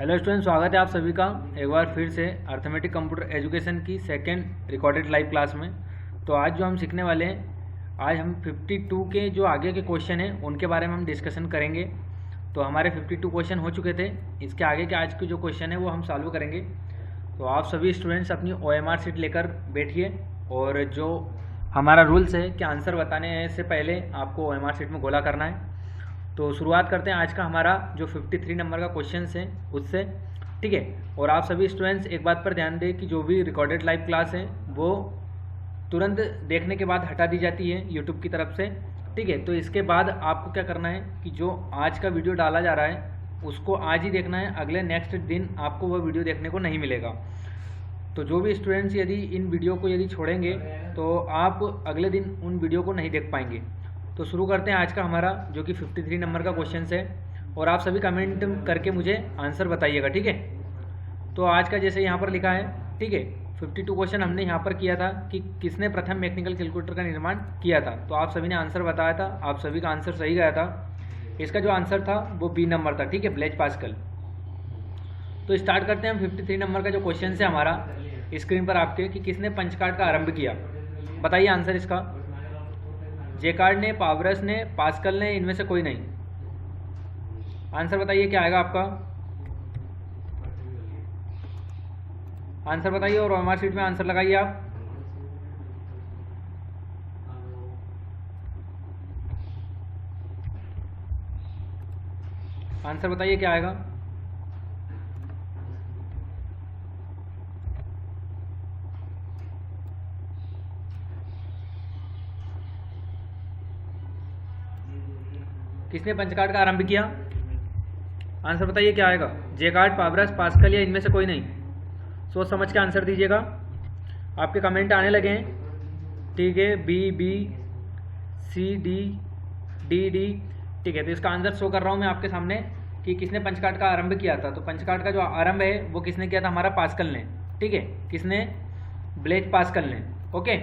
Hello student, स्वागत है आप सभी का एक बार फिर से अर्थमेटिक कंप्यूटर एजुकेशन की सेकंड रिकॉर्डेड लाइव क्लास में। तो आज जो हम सीखने वाले हैं, आज हम 52 के जो आगे के क्वेश्चन हैं उनके बारे में हम डिस्कशन करेंगे। तो हमारे 52 क्वेश्चन हो चुके थे, इसके आगे के आज के जो क्वेश्चन है वो हम सॉल्व करेंगे। तो आप सभी स्टूडेंट्स अपनी OMR शीट लेकर बैठिए और जो हमारा रूल्स है कि आंसर बताने से पहले आपको OMR शीट में गोला करना है। तो शुरुआत करते हैं आज का हमारा जो 53 नंबर का क्वेश्चन है उससे, ठीक है। और आप सभी स्टूडेंट्स एक बात पर ध्यान दें कि जो भी रिकॉर्डेड लाइव क्लास है वो तुरंत देखने के बाद हटा दी जाती है यूट्यूब की तरफ से, ठीक है। तो इसके बाद आपको क्या करना है कि जो आज का वीडियो डाला जा रहा है उसको आज ही देखना है, अगले नेक्स्ट दिन आपको वह वीडियो देखने को नहीं मिलेगा। तो जो भी स्टूडेंट्स यदि इन वीडियो को यदि छोड़ेंगे तो आप अगले दिन उन वीडियो को नहीं देख पाएंगे। तो शुरू करते हैं आज का हमारा जो कि 53 नंबर का क्वेश्चन है, और आप सभी कमेंट करके मुझे आंसर बताइएगा, ठीक है। तो आज का जैसे यहाँ पर लिखा है, ठीक है, 52 क्वेश्चन हमने यहाँ पर किया था कि किसने प्रथम मैकेनिकल कैलकुलेटर का निर्माण किया था। तो आप सभी ने आंसर बताया था, आप सभी का आंसर सही गया था। इसका जो आंसर था वो बी नंबर था, ठीक है, ब्लेज पास्कल। तो स्टार्ट करते हैं हम 53 नंबर का जो क्वेश्चन है हमारा स्क्रीन पर आपके कि किसने पंचकार्ड का आरंभ किया। बताइए आंसर इसका। जेकार्ड ने, पावरस ने, पास्कल ने, इनमें से कोई नहीं। आंसर बताइए क्या आएगा आपका। आंसर बताइए और OMR शीट में आंसर लगाइए आप। आंसर बताइए क्या आएगा। किसने पंचकार्ड का आरंभ किया। आंसर बताइए क्या आएगा। जेकार्ड, पावरस, पास्कल या इनमें से कोई नहीं। सोच समझ के आंसर दीजिएगा। आपके कमेंट आने लगे हैं, ठीक है, बी, सी, डी, ठीक है। तो इसका आंसर शो कर रहा हूँ मैं आपके सामने कि किसने पंचकार्ड का आरंभ किया था। तो पंचकार्ड का जो आरंभ है वो किसने किया था, हमारा पास्कल ने, ठीक है। किसने, ब्लेज पास्कल ने। ओके,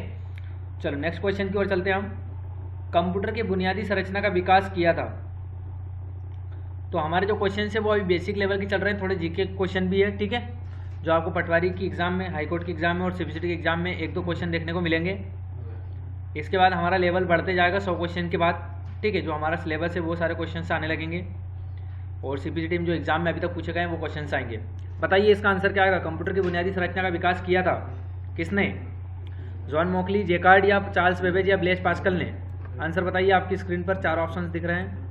चलो नेक्स्ट क्वेश्चन की ओर चलते हैं हम। कंप्यूटर की बुनियादी संरचना का विकास किया था। तो हमारे जो क्वेश्चन है वो अभी बेसिक लेवल के चल रहे हैं, थोड़े जीके क्वेश्चन भी है, ठीक है, जो आपको पटवारी की एग्जाम में, हाईकोर्ट की एग्जाम में और CPCT की एग्जाम में 1-2 क्वेश्चन देखने को मिलेंगे। इसके बाद हमारा लेवल बढ़ते जाएगा 100 क्वेश्चन के बाद, ठीक है। जो हमारा सिलेबस है वो सारे क्वेश्चन आने लगेंगे और CPCT में जो एग्जाम में अभी तक पूछे गए हैं वो क्वेश्चन आएंगे। बताइए इसका आंसर क्या आएगा। कंप्यूटर की बुनियादी संरचना का विकास किया था किसने, जॉन मोकली, जेकार्ड या चार्ल्स बेबेज या ब्लेज पास्कल ने। आंसर बताइए। आपकी स्क्रीन पर 4 ऑप्शंस दिख रहे हैं।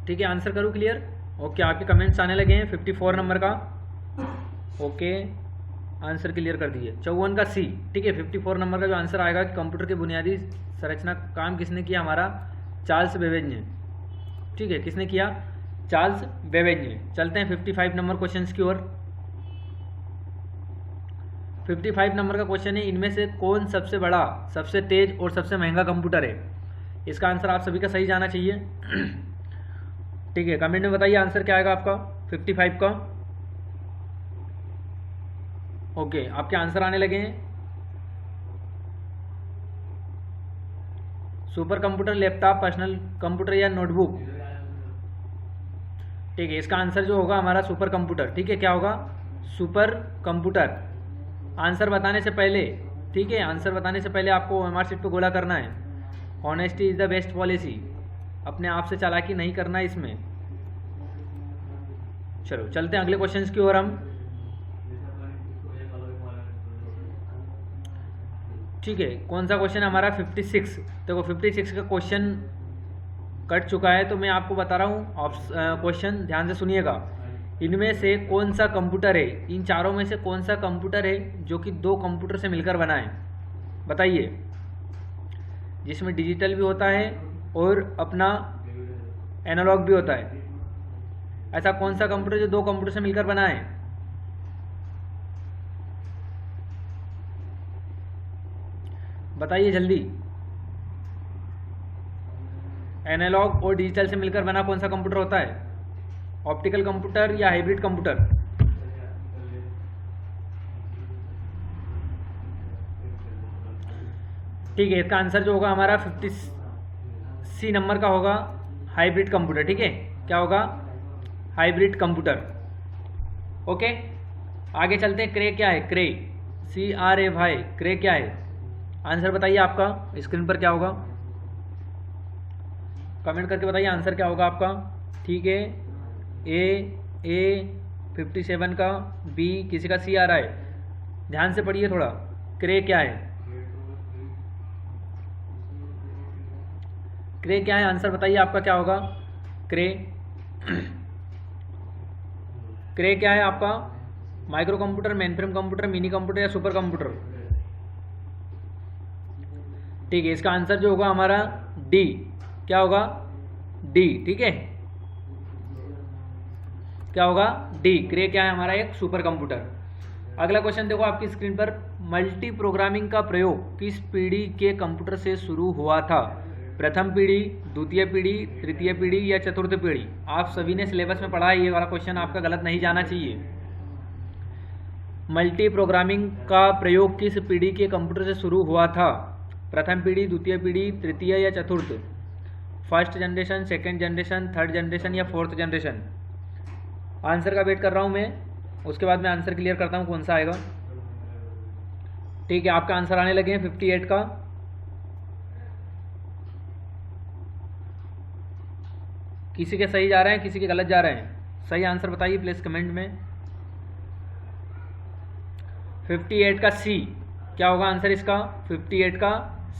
ठीक है, आंसर करूँ क्लियर। ओके, आपके कमेंट्स आने लगे हैं 54 नंबर का। ओके, आंसर क्लियर कर दिए। 54 का सी, ठीक है। 54 नंबर का जो आंसर आएगा कि कंप्यूटर की बुनियादी संरचना काम किसने किया, हमारा चार्ल्स बेबेज ने, ठीक है। किसने किया, चार्ल्स बेबेज ने। चलते हैं 55 नंबर क्वेश्चन की ओर। 55 नंबर का क्वेश्चन है, इनमें से कौन सबसे बड़ा, सबसे तेज और सबसे महंगा कंप्यूटर है। इसका आंसर आप सभी का सही जाना चाहिए, ठीक है। कमेंट में बताइए आंसर क्या आएगा आपका 55 का। ओके, आपके आंसर आने लगे हैं। Super computer, laptop, personal computer या नोटबुक, ठीक है। इसका आंसर जो होगा हमारा सुपर कंप्यूटर, ठीक है। क्या होगा, सुपर कंप्यूटर। आंसर बताने से पहले, ठीक है, आंसर बताने से पहले आपको OMR शीट पे गोला करना है। Honesty is the best policy. अपने आप से चालाकी नहीं करना इसमें। चलो चलते हैं अगले क्वेश्चंस की ओर हम, ठीक है। कौन सा क्वेश्चन हमारा 56। देखो 56 का क्वेश्चन कट चुका है, तो मैं आपको बता रहा हूँ क्वेश्चन ध्यान से सुनिएगा। इनमें से कौन सा कंप्यूटर है, इन चारों में से कौन सा कंप्यूटर है जो कि 2 कंप्यूटर से मिलकर बना है। बताइए, जिसमें डिजिटल भी होता है और अपना एनालॉग भी होता है। ऐसा कौन सा कंप्यूटर जो 2 कंप्यूटर से मिलकर बना है। बताइए जल्दी। एनालॉग और डिजिटल से मिलकर बना कौन सा कंप्यूटर होता है? ऑप्टिकल कंप्यूटर या हाइब्रिड कंप्यूटर? ठीक है, इसका आंसर जो होगा हमारा 50C नंबर का होगा, हाइब्रिड कंप्यूटर। ठीक है, क्या होगा? Hybrid computer. ओके, आगे चलते हैं। क्रे क्या है? क्रे, CRAY, क्रे क्या है? आंसर बताइए आपका स्क्रीन पर क्या होगा, कमेंट करके बताइए आंसर क्या होगा आपका। ठीक है, ए 57 का, बी किसी का CRI। ध्यान से पढ़िए थोड़ा, क्रे क्या है? क्रे क्या है? आंसर बताइए आपका क्या होगा। क्रे क्रे क्या है आपका? Micro computer, mainframe computer, mini computer या सुपर कंप्यूटर? ठीक है, इसका आंसर जो होगा हमारा डी। क्या होगा? डी। ठीक है, क्या होगा? डी। क्रे क्या है? हमारा एक सुपर कंप्यूटर। अगला क्वेश्चन देखो आपकी स्क्रीन पर, मल्टी प्रोग्रामिंग का प्रयोग किस पीढ़ी के कंप्यूटर से शुरू हुआ था? प्रथम पीढ़ी, द्वितीय पीढ़ी, तृतीय पीढ़ी या चतुर्थ पीढ़ी? आप सभी ने सिलेबस में पढ़ा है, ये वाला क्वेश्चन आपका गलत नहीं जाना चाहिए। मल्टी प्रोग्रामिंग का प्रयोग किस पीढ़ी के कंप्यूटर से शुरू हुआ था? प्रथम पीढ़ी, द्वितीय पीढ़ी, तृतीय या चतुर्थ? First generation, second generation, third generation या फोर्थ जनरेशन? आंसर का वेट कर रहा हूँ मैं, उसके बाद मैं आंसर क्लियर करता हूँ कौन सा आएगा। ठीक है, आपका आंसर आने लगे हैं 58 का। किसी के सही जा रहे हैं, किसी के गलत जा रहे हैं? सही आंसर बताइए प्लीज कमेंट में। 58 का सी। क्या होगा आंसर इसका? 58 का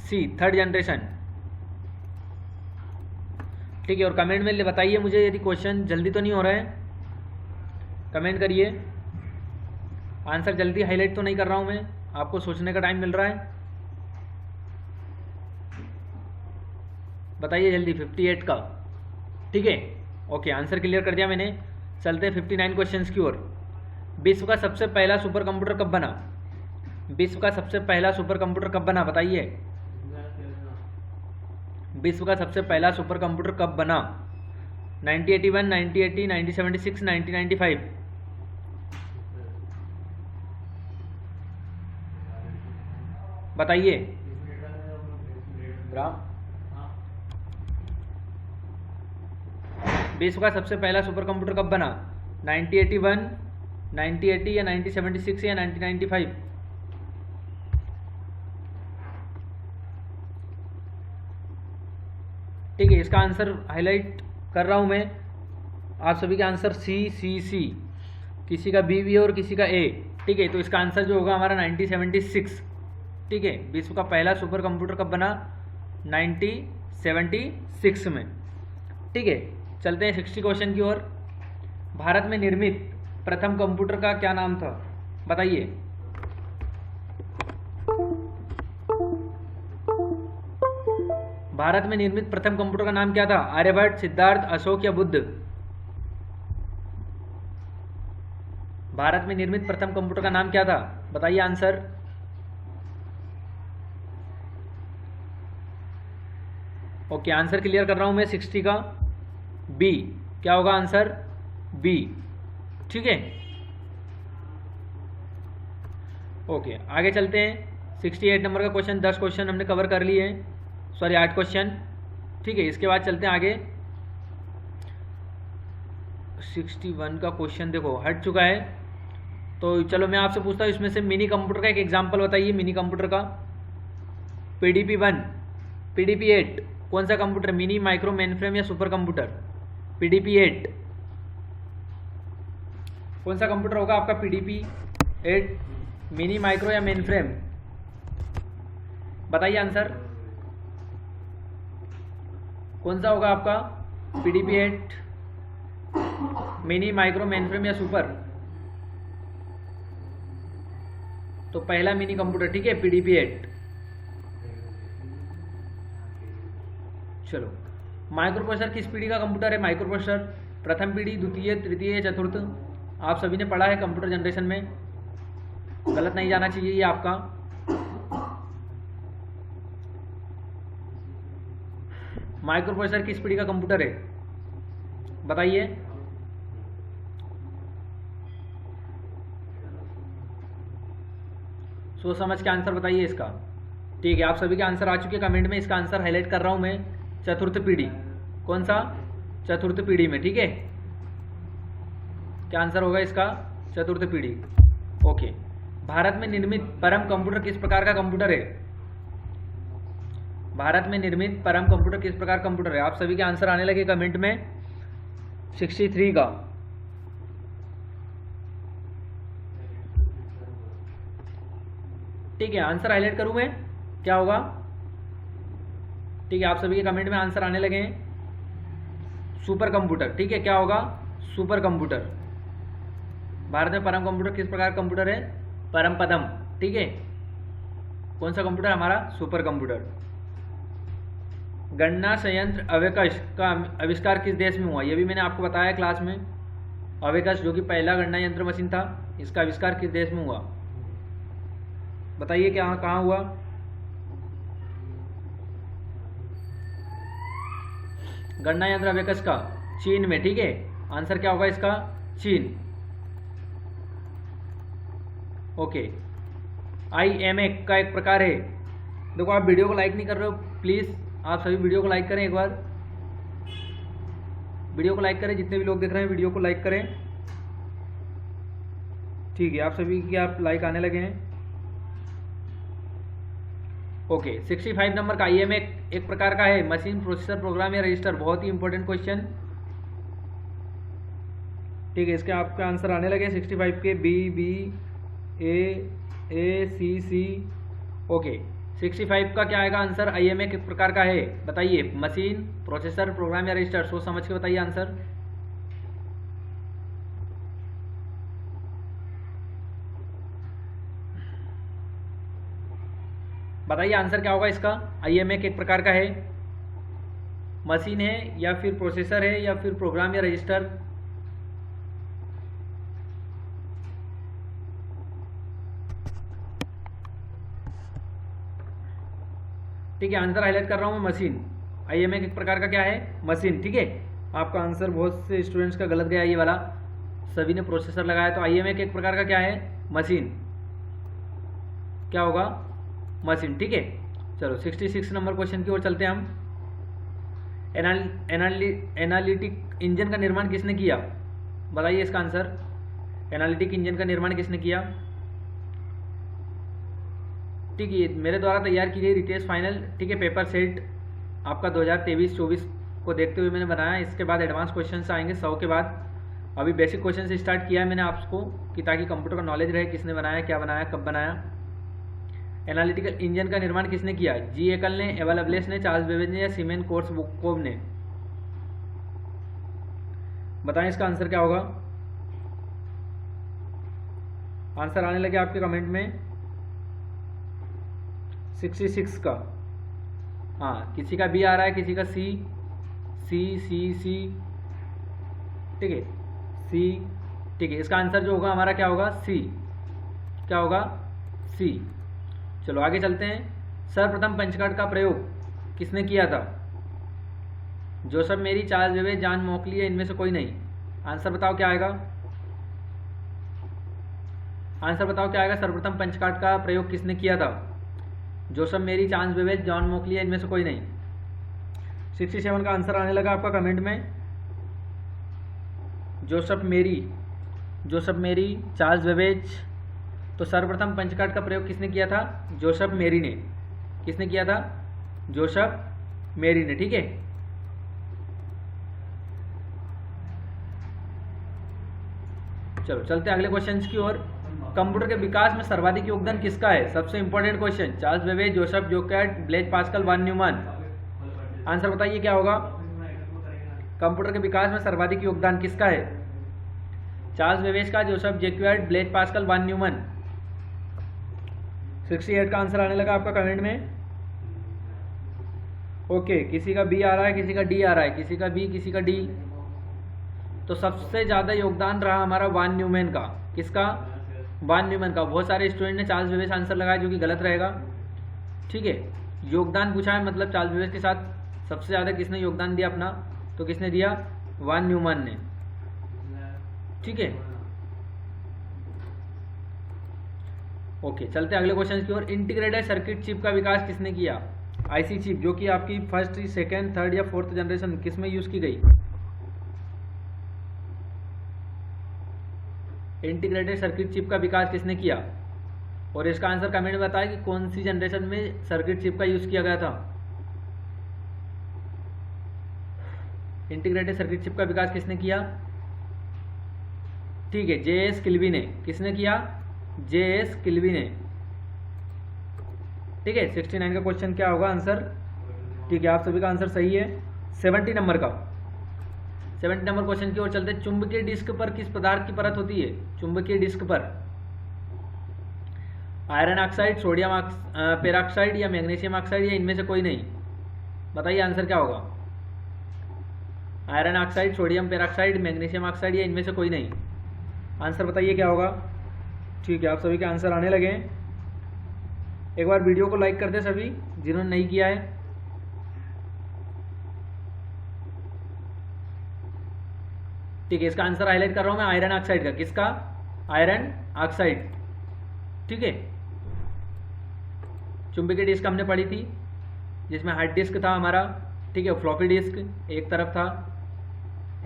सी, थर्ड जनरेशन। ठीक है, और कमेंट में बताइए मुझे यदि क्वेश्चन जल्दी तो नहीं हो रहा है, कमेंट करिए। आंसर जल्दी हाईलाइट तो नहीं कर रहा हूं मैं, आपको सोचने का टाइम मिल रहा है। बताइए जल्दी 58 का। ठीक है, ओके, आंसर क्लियर कर दिया मैंने। चलते हैं 59 क्वेश्चंस की ओर। विश्व का सबसे पहला सुपर कंप्यूटर कब बना? विश्व का सबसे पहला सुपर कंप्यूटर कब बना? बताइए, विश्व का सबसे पहला सुपर कंप्यूटर कब बना? 1981, 1980, 1976, 1995? बताइए। विश्व का सबसे पहला सुपर कंप्यूटर कब बना? 1981, 1980 या 1976 या 1995? ठीक है, इसका आंसर हाईलाइट कर रहा हूं मैं। आप सभी का आंसर सी, किसी का बी और किसी का ए। ठीक है, तो इसका आंसर जो होगा हमारा 1976। ठीक है, विश्व का पहला सुपर कंप्यूटर कब बना? 1976 में। ठीक है, चलते हैं 60 क्वेश्चन की ओर। भारत में निर्मित प्रथम कंप्यूटर का क्या नाम था? बताइए। भारत में निर्मित प्रथम कंप्यूटर का नाम क्या था? आर्यभट्ट, सिद्धार्थ, अशोक या बुद्ध? भारत में निर्मित प्रथम कंप्यूटर का नाम क्या था? बताइए आंसर। ओके, आंसर क्लियर कर रहा हूं मैं 60 का, बी। क्या होगा आंसर? बी। ठीक है, ओके, आगे चलते हैं। 68 नंबर का क्वेश्चन, 10 क्वेश्चन हमने कवर कर लिए हैं, सॉरी 8 क्वेश्चन। ठीक है, इसके बाद चलते हैं आगे। 61 का क्वेश्चन देखो हट चुका है, तो चलो मैं आपसे पूछता हूँ इसमें से मिनी कंप्यूटर का एक एग्जांपल बताइए। मिनी कंप्यूटर का PDP-1, PDP-8 कौन सा कंप्यूटर? मिनी, माइक्रो, मेनफ्रेम या सुपर कंप्यूटर? PDP-8 कौन सा कंप्यूटर होगा आपका? PDP-8, मिनी, माइक्रो या मेनफ्रेम? बताइए आंसर कौन सा होगा आपका? PDP-8, मिनी, माइक्रो, मेनफ्रेम या सुपर? तो पहला मिनी कंप्यूटर, ठीक है, PDP-8। चलो, माइक्रो प्रोसेसर किस पीढ़ी का कंप्यूटर है? माइक्रो प्रोसेसर प्रथम पीढ़ी, द्वितीय, तृतीय या चतुर्थ? आप सभी ने पढ़ा है कंप्यूटर जनरेशन में, गलत नहीं जाना चाहिए ये आपका। माइक्रो प्रोसेसर किस पीढ़ी का कंप्यूटर है, बताइए। सोच समझ के आंसर बताइए इसका। ठीक है, आप सभी के आंसर आ चुके हैं कमेंट में। इसका आंसर हाईलाइट कर रहा हूं मैं, चतुर्थ पीढ़ी। कौन सा, चतुर्थ पीढ़ी में, ठीक है। क्या आंसर होगा इसका, चतुर्थ पीढ़ी। ओके, भारत में निर्मित परम कंप्यूटर किस प्रकार का कंप्यूटर है, भारत में निर्मित परम कंप्यूटर किस प्रकार कंप्यूटर है। आप सभी के आंसर आने लगे कमेंट में 63 का। ठीक है, आंसर हाईलाइट करूं मैं, क्या होगा। ठीक है, आप सभी के कमेंट में आंसर आने लगे हैं सुपर कंप्यूटर। ठीक है, क्या होगा, सुपर कंप्यूटर। भारत में परम कंप्यूटर किस प्रकार कंप्यूटर है, परम पदम। ठीक है, कौन सा कंप्यूटर हमारा, सुपर कंप्यूटर। गणना संयंत्र अवेकश का आविष्कार किस देश में हुआ, यह भी मैंने आपको बताया क्लास में। अवेकश जो कि पहला गणना यंत्र मशीन था, इसका आविष्कार किस देश में हुआ, बताइए क्या, कहाँ हुआ। गणना यंत्र अवेकश का चीन में। ठीक है, आंसर क्या होगा इसका, चीन। ओके, IMA का एक प्रकार है। देखो आप वीडियो को लाइक नहीं कर रहे हो, प्लीज आप सभी वीडियो को लाइक करें, एक बार वीडियो को लाइक करें, जितने भी लोग देख रहे हैं वीडियो को लाइक करें। ठीक है, आप सभी की आप लाइक आने लगे हैं। ओके, 65 नंबर का IMA एक प्रकार का है, मशीन, प्रोसेसर, प्रोग्राम या रजिस्टर। बहुत ही इंपॉर्टेंट क्वेश्चन। ठीक है, इसके आपका आंसर आने लगे 65 के, B, A, C। ओके, 65 का क्या आएगा आंसर, IMA किस प्रकार का है, बताइए। मशीन, प्रोसेसर, प्रोग्राम या रजिस्टर, सोच समझ के बताइए आंसर। बताइए आंसर क्या होगा इसका, IMA किस प्रकार का है, मशीन है या फिर प्रोसेसर है या फिर प्रोग्राम या रजिस्टर। ठीक है, आंसर हाईलाइट कर रहा हूं मैं, मशीन। IMA किस प्रकार का क्या है, मशीन। ठीक है, आपका आंसर बहुत से स्टूडेंट्स का गलत गया ये वाला, सभी ने प्रोसेसर लगाया। तो IMA किस प्रकार का क्या है, मशीन। क्या होगा, मशीन। ठीक है, चलो 66 नंबर क्वेश्चन की ओर चलते हैं हम। एनालिटिक इंजन का निर्माण किसने किया, बताइए इसका आंसर। एनालिटिक इंजन का निर्माण किसने किया। ठीक है, मेरे द्वारा तैयार की गई रिटेस्ट फाइनल, ठीक है, पेपर सेट आपका 2023-24 को देखते हुए मैंने बनाया। इसके बाद एडवांस क्वेश्चंस आएंगे 100 के बाद। अभी बेसिक क्वेश्चन से स्टार्ट किया है मैंने आपको, कि ताकि कंप्यूटर का नॉलेज रहे, किसने बनाया, क्या बनाया, कब बनाया। एनालिटिकल इंजन का निर्माण किसने किया, जी एकल ने, एवा लवलेस ने, चार्ल्स बेबेज ने या सीमेन कोर्सकोव ने। बताएं इसका आंसर क्या होगा। आंसर आने लगे आपके कमेंट में 66 का। हाँ, किसी का बी आ रहा है, किसी का सी। ठीक है, सी। ठीक है, इसका आंसर जो होगा हमारा क्या होगा, सी। क्या होगा, सी। चलो आगे चलते हैं। सर्वप्रथम पंचकार्ड का प्रयोग किसने किया था, जोसेफ मेरी, चार्ल्स बेबेज, जॉन मोकली या इनमें से कोई नहीं। आंसर बताओ क्या आएगा, आंसर बताओ क्या आएगा। सर्वप्रथम पंचकार्ड का प्रयोग किसने किया था, जोसेफ मेरी, चार्ल्स बेबेज, जॉन मोकली या इनमें से कोई नहीं। 67 का आंसर आने लगा आपका कमेंट में, जोसेफ मेरी, चार्ल्स बेबेज। तो सर्वप्रथम पंचकार्ड का प्रयोग किसने किया था, जोसेफ मेरी ने। किसने किया था, जोसेफ मेरी ने। ठीक है, चलो चलते हैं अगले क्वेश्चंस की ओर। कंप्यूटर के विकास में सर्वाधिक योगदान किसका है, सबसे important question. Charles Babbage, Joseph Jacquard, Blaise Pascal, von Neumann. Answer बताइए क्या होगा। कंप्यूटर के विकास में सर्वाधिक योगदान किसका है, चार्ल्स बेबेज का, Joseph Jacquard, Blaise Pascal, von Neumann. 68 का आंसर आने लगा आपका कमेंट में। ओके, किसी का बी आ रहा है, किसी का डी आ रहा है, किसी का बी, किसी का डी। तो सबसे ज़्यादा योगदान रहा हमारा वॉन न्यूमैन का। किसका, वॉन न्यूमैन का। बहुत सारे स्टूडेंट ने चार्ल्स बेबेज आंसर लगाया, जो कि गलत रहेगा। ठीक है, योगदान पूछा है मतलब चार्ल्स बेबेज के साथ सबसे ज़्यादा किसने योगदान दिया अपना, तो किसने दिया, वान न्यूमैन ने। ठीक है, ओके, चलते अगले क्वेश्चन की ओर। इंटीग्रेटेड सर्किट चिप का विकास किसने किया, आईसी चिप, जो कि आपकी फर्स्ट, सेकेंड, थर्ड या फोर्थ जनरेशन किस में यूज की गई। इंटीग्रेटेड सर्किट चिप का विकास किसने किया, और इसका आंसर कमेंट में बताएं कि कौन सी जनरेशन में सर्किट चिप का यूज किया गया था। इंटीग्रेटेड सर्किट चिप का विकास किसने किया, ठीक है, जे.एस. किल्वी ने। किसने किया, जे.एस. किल्वी ने। ठीक है, 69 का क्वेश्चन क्या होगा आंसर, ठीक है, आप सभी का आंसर सही है। 70 नंबर का, 70 नंबर क्वेश्चन की ओर चलते। चुंबकीय डिस्क पर किस पदार्थ की परत होती है, चुंबकीय डिस्क पर आयरन ऑक्साइड, सोडियम पेरोक्साइड या मैग्नीशियम ऑक्साइड, या इनमें से कोई नहीं। बताइए आंसर क्या होगा, iron oxide, sodium peroxide, magnesium oxide, या इनमें से कोई नहीं। आंसर बताइए क्या होगा। ठीक है, आप सभी के आंसर आने लगे हैं। एक बार वीडियो को लाइक कर दे सभी जिन्होंने नहीं किया है। ठीक है, इसका आंसर हाईलाइट कर रहा हूं मैं, आयरन ऑक्साइड का। किसका, आयरन ऑक्साइड। ठीक है, चुंबकीय डिस्क हमने पढ़ी थी जिसमें हार्ड डिस्क था हमारा। ठीक है, फ्लॉपी डिस्क एक तरफ था,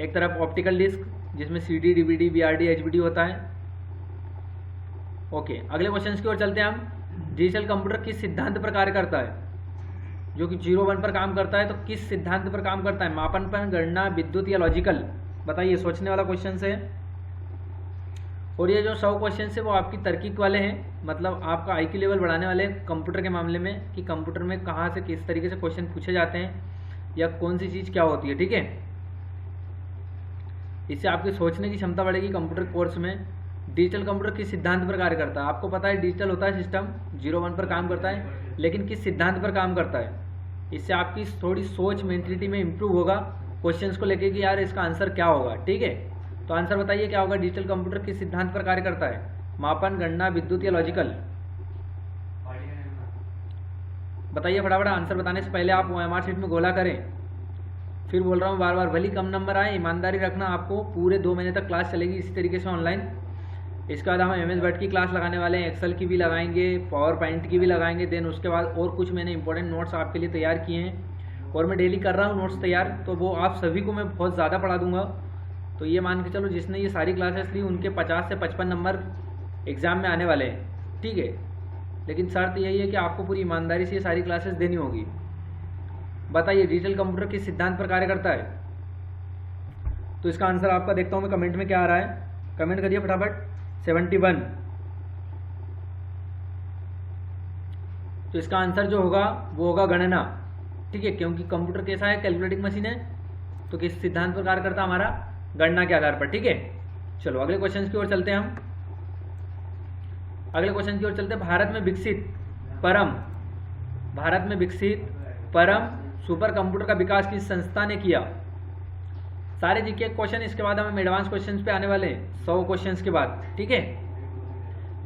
एक तरफ ऑप्टिकल डिस्क जिसमें सीडी, डीवीडी, बीआरडी, एचबीडी होता है। ओके, अगले क्वेश्चन की ओर चलते हैं हम। डिजिटल कंप्यूटर किस सिद्धांत पर कार्य करता है, जो कि 0-1 पर काम करता है, तो किस सिद्धांत पर काम करता है, मापन पर, गणना, विद्युत या लॉजिकल। बताइए, सोचने वाला क्वेश्चन है। और ये जो 100 क्वेश्चन है वो आपकी तर्कीक वाले हैं, मतलब आपका आईक्यू लेवल बढ़ाने वाले कंप्यूटर के मामले में, कि कंप्यूटर में कहाँ से किस तरीके से क्वेश्चन पूछे जाते हैं या कौन सी चीज़ क्या होती है। ठीक है, इससे आपकी सोचने की क्षमता बढ़ेगी कंप्यूटर कोर्स में। डिजिटल कंप्यूटर किस सिद्धांत पर कार्य करता है, आपको पता है डिजिटल होता है सिस्टम, 0-1 पर काम करता है, लेकिन किस सिद्धांत पर काम करता है। इससे आपकी थोड़ी सोच, मेंटलिटी में इंप्रूव होगा क्वेश्चंस को लेके कि यार इसका आंसर क्या होगा। ठीक है, तो आंसर बताइए क्या होगा, डिजिटल कंप्यूटर किस सिद्धांत पर कार्य करता है, मापन, गणना, विद्युत या लॉजिकल। बताइए फटाफट, आंसर बताने से पहले आप OMR शीट में गोला करें। फिर बोल रहा हूँ बार बार, भले कम नंबर आए, ईमानदारी रखना। आपको पूरे 2 महीने तक क्लास चलेगी इसी तरीके से ऑनलाइन। इसके बाद हम MS वर्ड की क्लास लगाने वाले हैं, एक्सेल की भी लगाएंगे, पावर पॉइंट की भी लगाएंगे। देन उसके बाद और कुछ मैंने इंपॉर्टेंट नोट्स आपके लिए तैयार किए हैं और मैं डेली कर रहा हूँ नोट्स तैयार, तो वो आप सभी को मैं बहुत ज़्यादा पढ़ा दूंगा। तो ये मान के चलो जिसने ये सारी क्लासेस ली उनके 50 से 55 नंबर एग्ज़ाम में आने वाले हैं। ठीक है, लेकिन शर्त यही है कि आपको पूरी ईमानदारी से ये सारी क्लासेस देनी होगी। बताइए डिजिटल कंप्यूटर किस सिद्धांत पर कार्य करता है, तो इसका आंसर आपका देखता हूँ मैं कमेंट में क्या आ रहा है, कमेंट करिए फटाफट। 71, तो इसका आंसर जो होगा वो होगा गणना। ठीक है, क्योंकि कंप्यूटर कैसा है, कैलकुलेटिंग मशीन है, तो किस सिद्धांत पर कार्य करता है, हमारा गणना के आधार पर। ठीक है, चलो अगले क्वेश्चन की ओर चलते हैं हम। अगले क्वेश्चन की ओर चलते हैं। भारत में विकसित परम सुपर कंप्यूटर का विकास किस संस्था ने किया। सारे जीके क्वेश्चन, इसके बाद हम एडवांस क्वेश्चंस पे आने वाले हैं 100 क्वेश्चंस के बाद। ठीक है,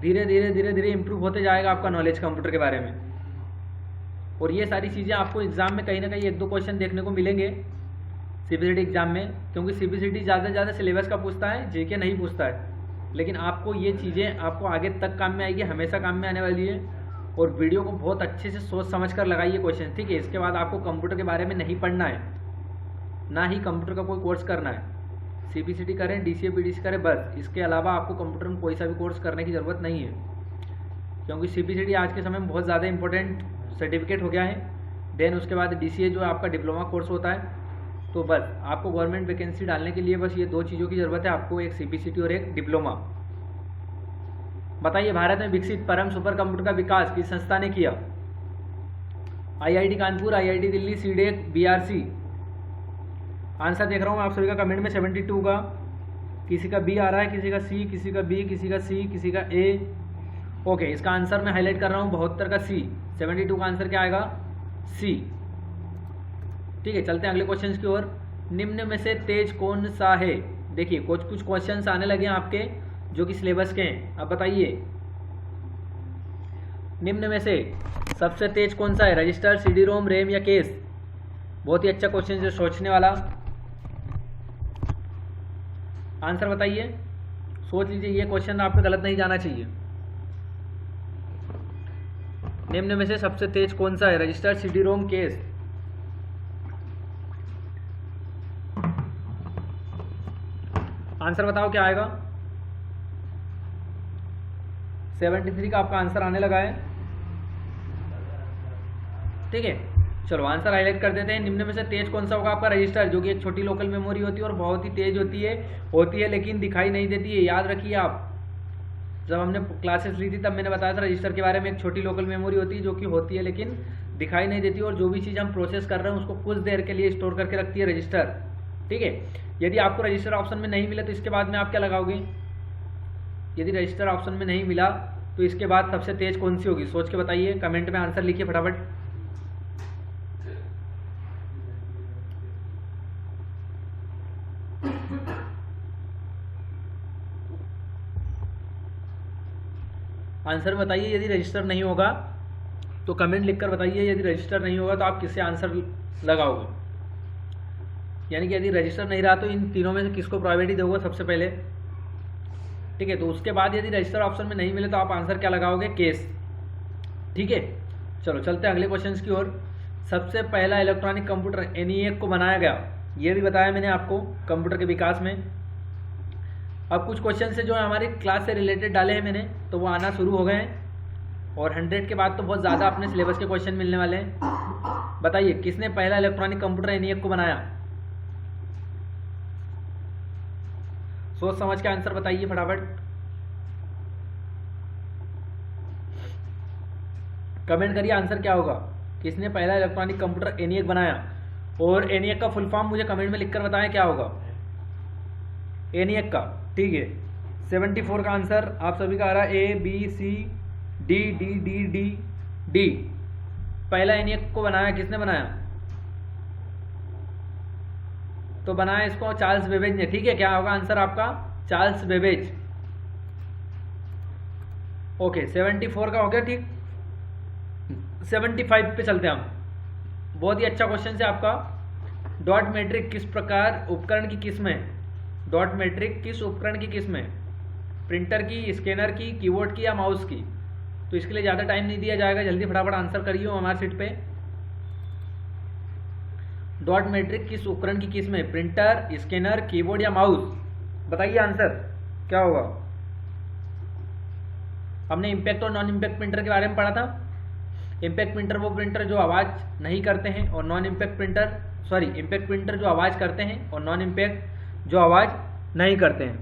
धीरे धीरे इंप्रूव होते जाएगा आपका नॉलेज कंप्यूटर के बारे में। और ये सारी चीज़ें आपको एग्जाम में कहीं ना कहीं 1-2 क्वेश्चन देखने को मिलेंगे सीबीसीटी एग्जाम में, क्योंकि सीबीसीटी ज़्यादा से ज़्यादा सिलेबस का पूछता है, जीके नहीं पूछता है। लेकिन आपको ये चीज़ें आपको आगे तक काम में आएगी, हमेशा काम में आने वाली है। और वीडियो को बहुत अच्छे से सोच समझ कर लगाइए क्वेश्चन। ठीक है, इसके बाद आपको कंप्यूटर के बारे में नहीं पढ़ना है, ना ही कंप्यूटर का कोई कोर्स करना है। सीबीसीटी करें, डीसीए पीडीसी करें, बस। इसके अलावा आपको कंप्यूटर में कोई सा भी कोर्स करने की ज़रूरत नहीं है, क्योंकि सीबीसीटी आज के समय में बहुत ज़्यादा इंपॉर्टेंट सर्टिफिकेट हो गया है। देन उसके बाद डीसीए जो आपका डिप्लोमा कोर्स होता है, तो बस आपको गवर्नमेंट वैकेंसी डालने के लिए बस ये 2 चीज़ों की ज़रूरत है आपको, एक सीबीसीटी और एक डिप्लोमा। बताइए भारत में विकसित परम सुपर कंप्यूटर का विकास किस संस्था ने किया। IIT Kanpur, IIT Delhi, CDAC, BRC. Answer देख रहा हूँ आप सभी का कमेंट में 72 का, किसी का बी आ रहा है, किसी का सी, किसी का बी, किसी का सी, किसी का ए। ओके, इसका आंसर मैं हाईलाइट कर रहा हूँ 72 का सी। 72 का आंसर क्या आएगा, सी। ठीक है, चलते हैं अगले क्वेश्चन की ओर। निम्न में से तेज कौन सा है। देखिए कुछ क्वेश्चंस आने लगे हैं आपके जो कि सिलेबस के हैं। अब बताइए निम्न में से सबसे तेज कौन सा है, रजिस्टर, सीडी रोम, रैम या केस। बहुत ही अच्छा क्वेश्चन है, सोचने वाला। आंसर बताइए, सोच लीजिए, ये क्वेश्चन आपको गलत नहीं जाना चाहिए। निम्न में से सबसे तेज कौन सा है? Registered CD ROM case. Answer बताओ क्या आएगा। 73 का आपका आंसर आने लगा है। ठीक है, चलो आंसर हाईलाइट कर देते हैं। निम्न में से तेज कौन सा होगा आपका? रजिस्टर, जो कि एक छोटी लोकल मेमोरी होती है और बहुत ही तेज होती है लेकिन दिखाई नहीं देती है। याद रखिए आप, जब हमने क्लासेस ली थी तब मैंने बताया था रजिस्टर के बारे में। एक छोटी लोकल मेमोरी होती है जो कि होती है लेकिन दिखाई नहीं देती, और जो भी चीज़ हम प्रोसेस कर रहे हैं उसको कुछ देर के लिए स्टोर करके रखती है रजिस्टर। ठीक है, यदि आपको रजिस्टर ऑप्शन में नहीं मिला तो इसके बाद में आप क्या लगाओगे? यदि रजिस्टर ऑप्शन में नहीं मिला तो इसके बाद सबसे तेज कौन सी होगी? सोच के बताइए, कमेंट में आंसर लिखिए फटाफट। आंसर बताइए, यदि रजिस्टर नहीं होगा तो कमेंट लिखकर बताइए। यदि रजिस्टर नहीं होगा तो आप किससे आंसर लगाओगे? यानी कि यदि रजिस्टर नहीं रहा तो इन तीनों में से किसको प्रायोरिटी दोगे सबसे पहले? ठीक है, तो उसके बाद यदि रजिस्टर ऑप्शन में नहीं मिले तो आप आंसर क्या लगाओगे? केस। ठीक है, चलो चलते हैं अगले क्वेश्चन की ओर। सबसे पहला इलेक्ट्रॉनिक कंप्यूटर ENIAC को बनाया गया, ये भी बताया मैंने आपको कंप्यूटर के विकास में। अब कुछ क्वेश्चन से जो है हमारी क्लास से रिलेटेड डाले हैं मैंने, तो वो आना शुरू हो गए हैं, और 100 के बाद तो बहुत ज़्यादा अपने सिलेबस के क्वेश्चन मिलने वाले हैं। बताइए, किसने पहला इलेक्ट्रॉनिक कंप्यूटर ENIAC को बनाया? सोच समझ के आंसर बताइए फटाफट, कमेंट करिए आंसर क्या होगा। किसने पहला इलेक्ट्रॉनिक कंप्यूटर ENIAC बनाया? और ENIAC का फुल फॉर्म मुझे कमेंट में लिखकर बताएं क्या होगा ENIAC का। ठीक है, 74 का आंसर आप सभी का आ रहा है ABCD। पहला ENIAC को बनाया किसने बनाया? तो बनाया इसको चार्ल्स बेबेज ने। ठीक है, क्या होगा आंसर आपका? Charles Babbage. ओके, 74 का हो गया। ठीक, 75 पे चलते हैं हम। बहुत ही अच्छा क्वेश्चन है आपका। डॉट मैट्रिक किस प्रकार उपकरण की किस्म है? डॉट मैट्रिक किस उपकरण की किस्म है? प्रिंटर की, स्कैनर की, कीबोर्ड की या माउस की? तो इसके लिए ज़्यादा टाइम नहीं दिया जाएगा, जल्दी फटाफट आंसर करिए हमारे सीट पे। डॉट मैट्रिक किस उपकरण की किस्म है? प्रिंटर, स्कैनर, कीबोर्ड या माउस? बताइए आंसर क्या होगा। हमने इम्पैक्ट और नॉन इम्पैक्ट प्रिंटर के बारे में पढ़ा था। इम्पैक्ट प्रिंटर वो प्रिंटर जो आवाज़ नहीं करते हैं, और non impact printer, sorry, impact printer जो आवाज़ करते हैं और नॉन इम्पैक्ट जो आवाज़ नहीं करते हैं।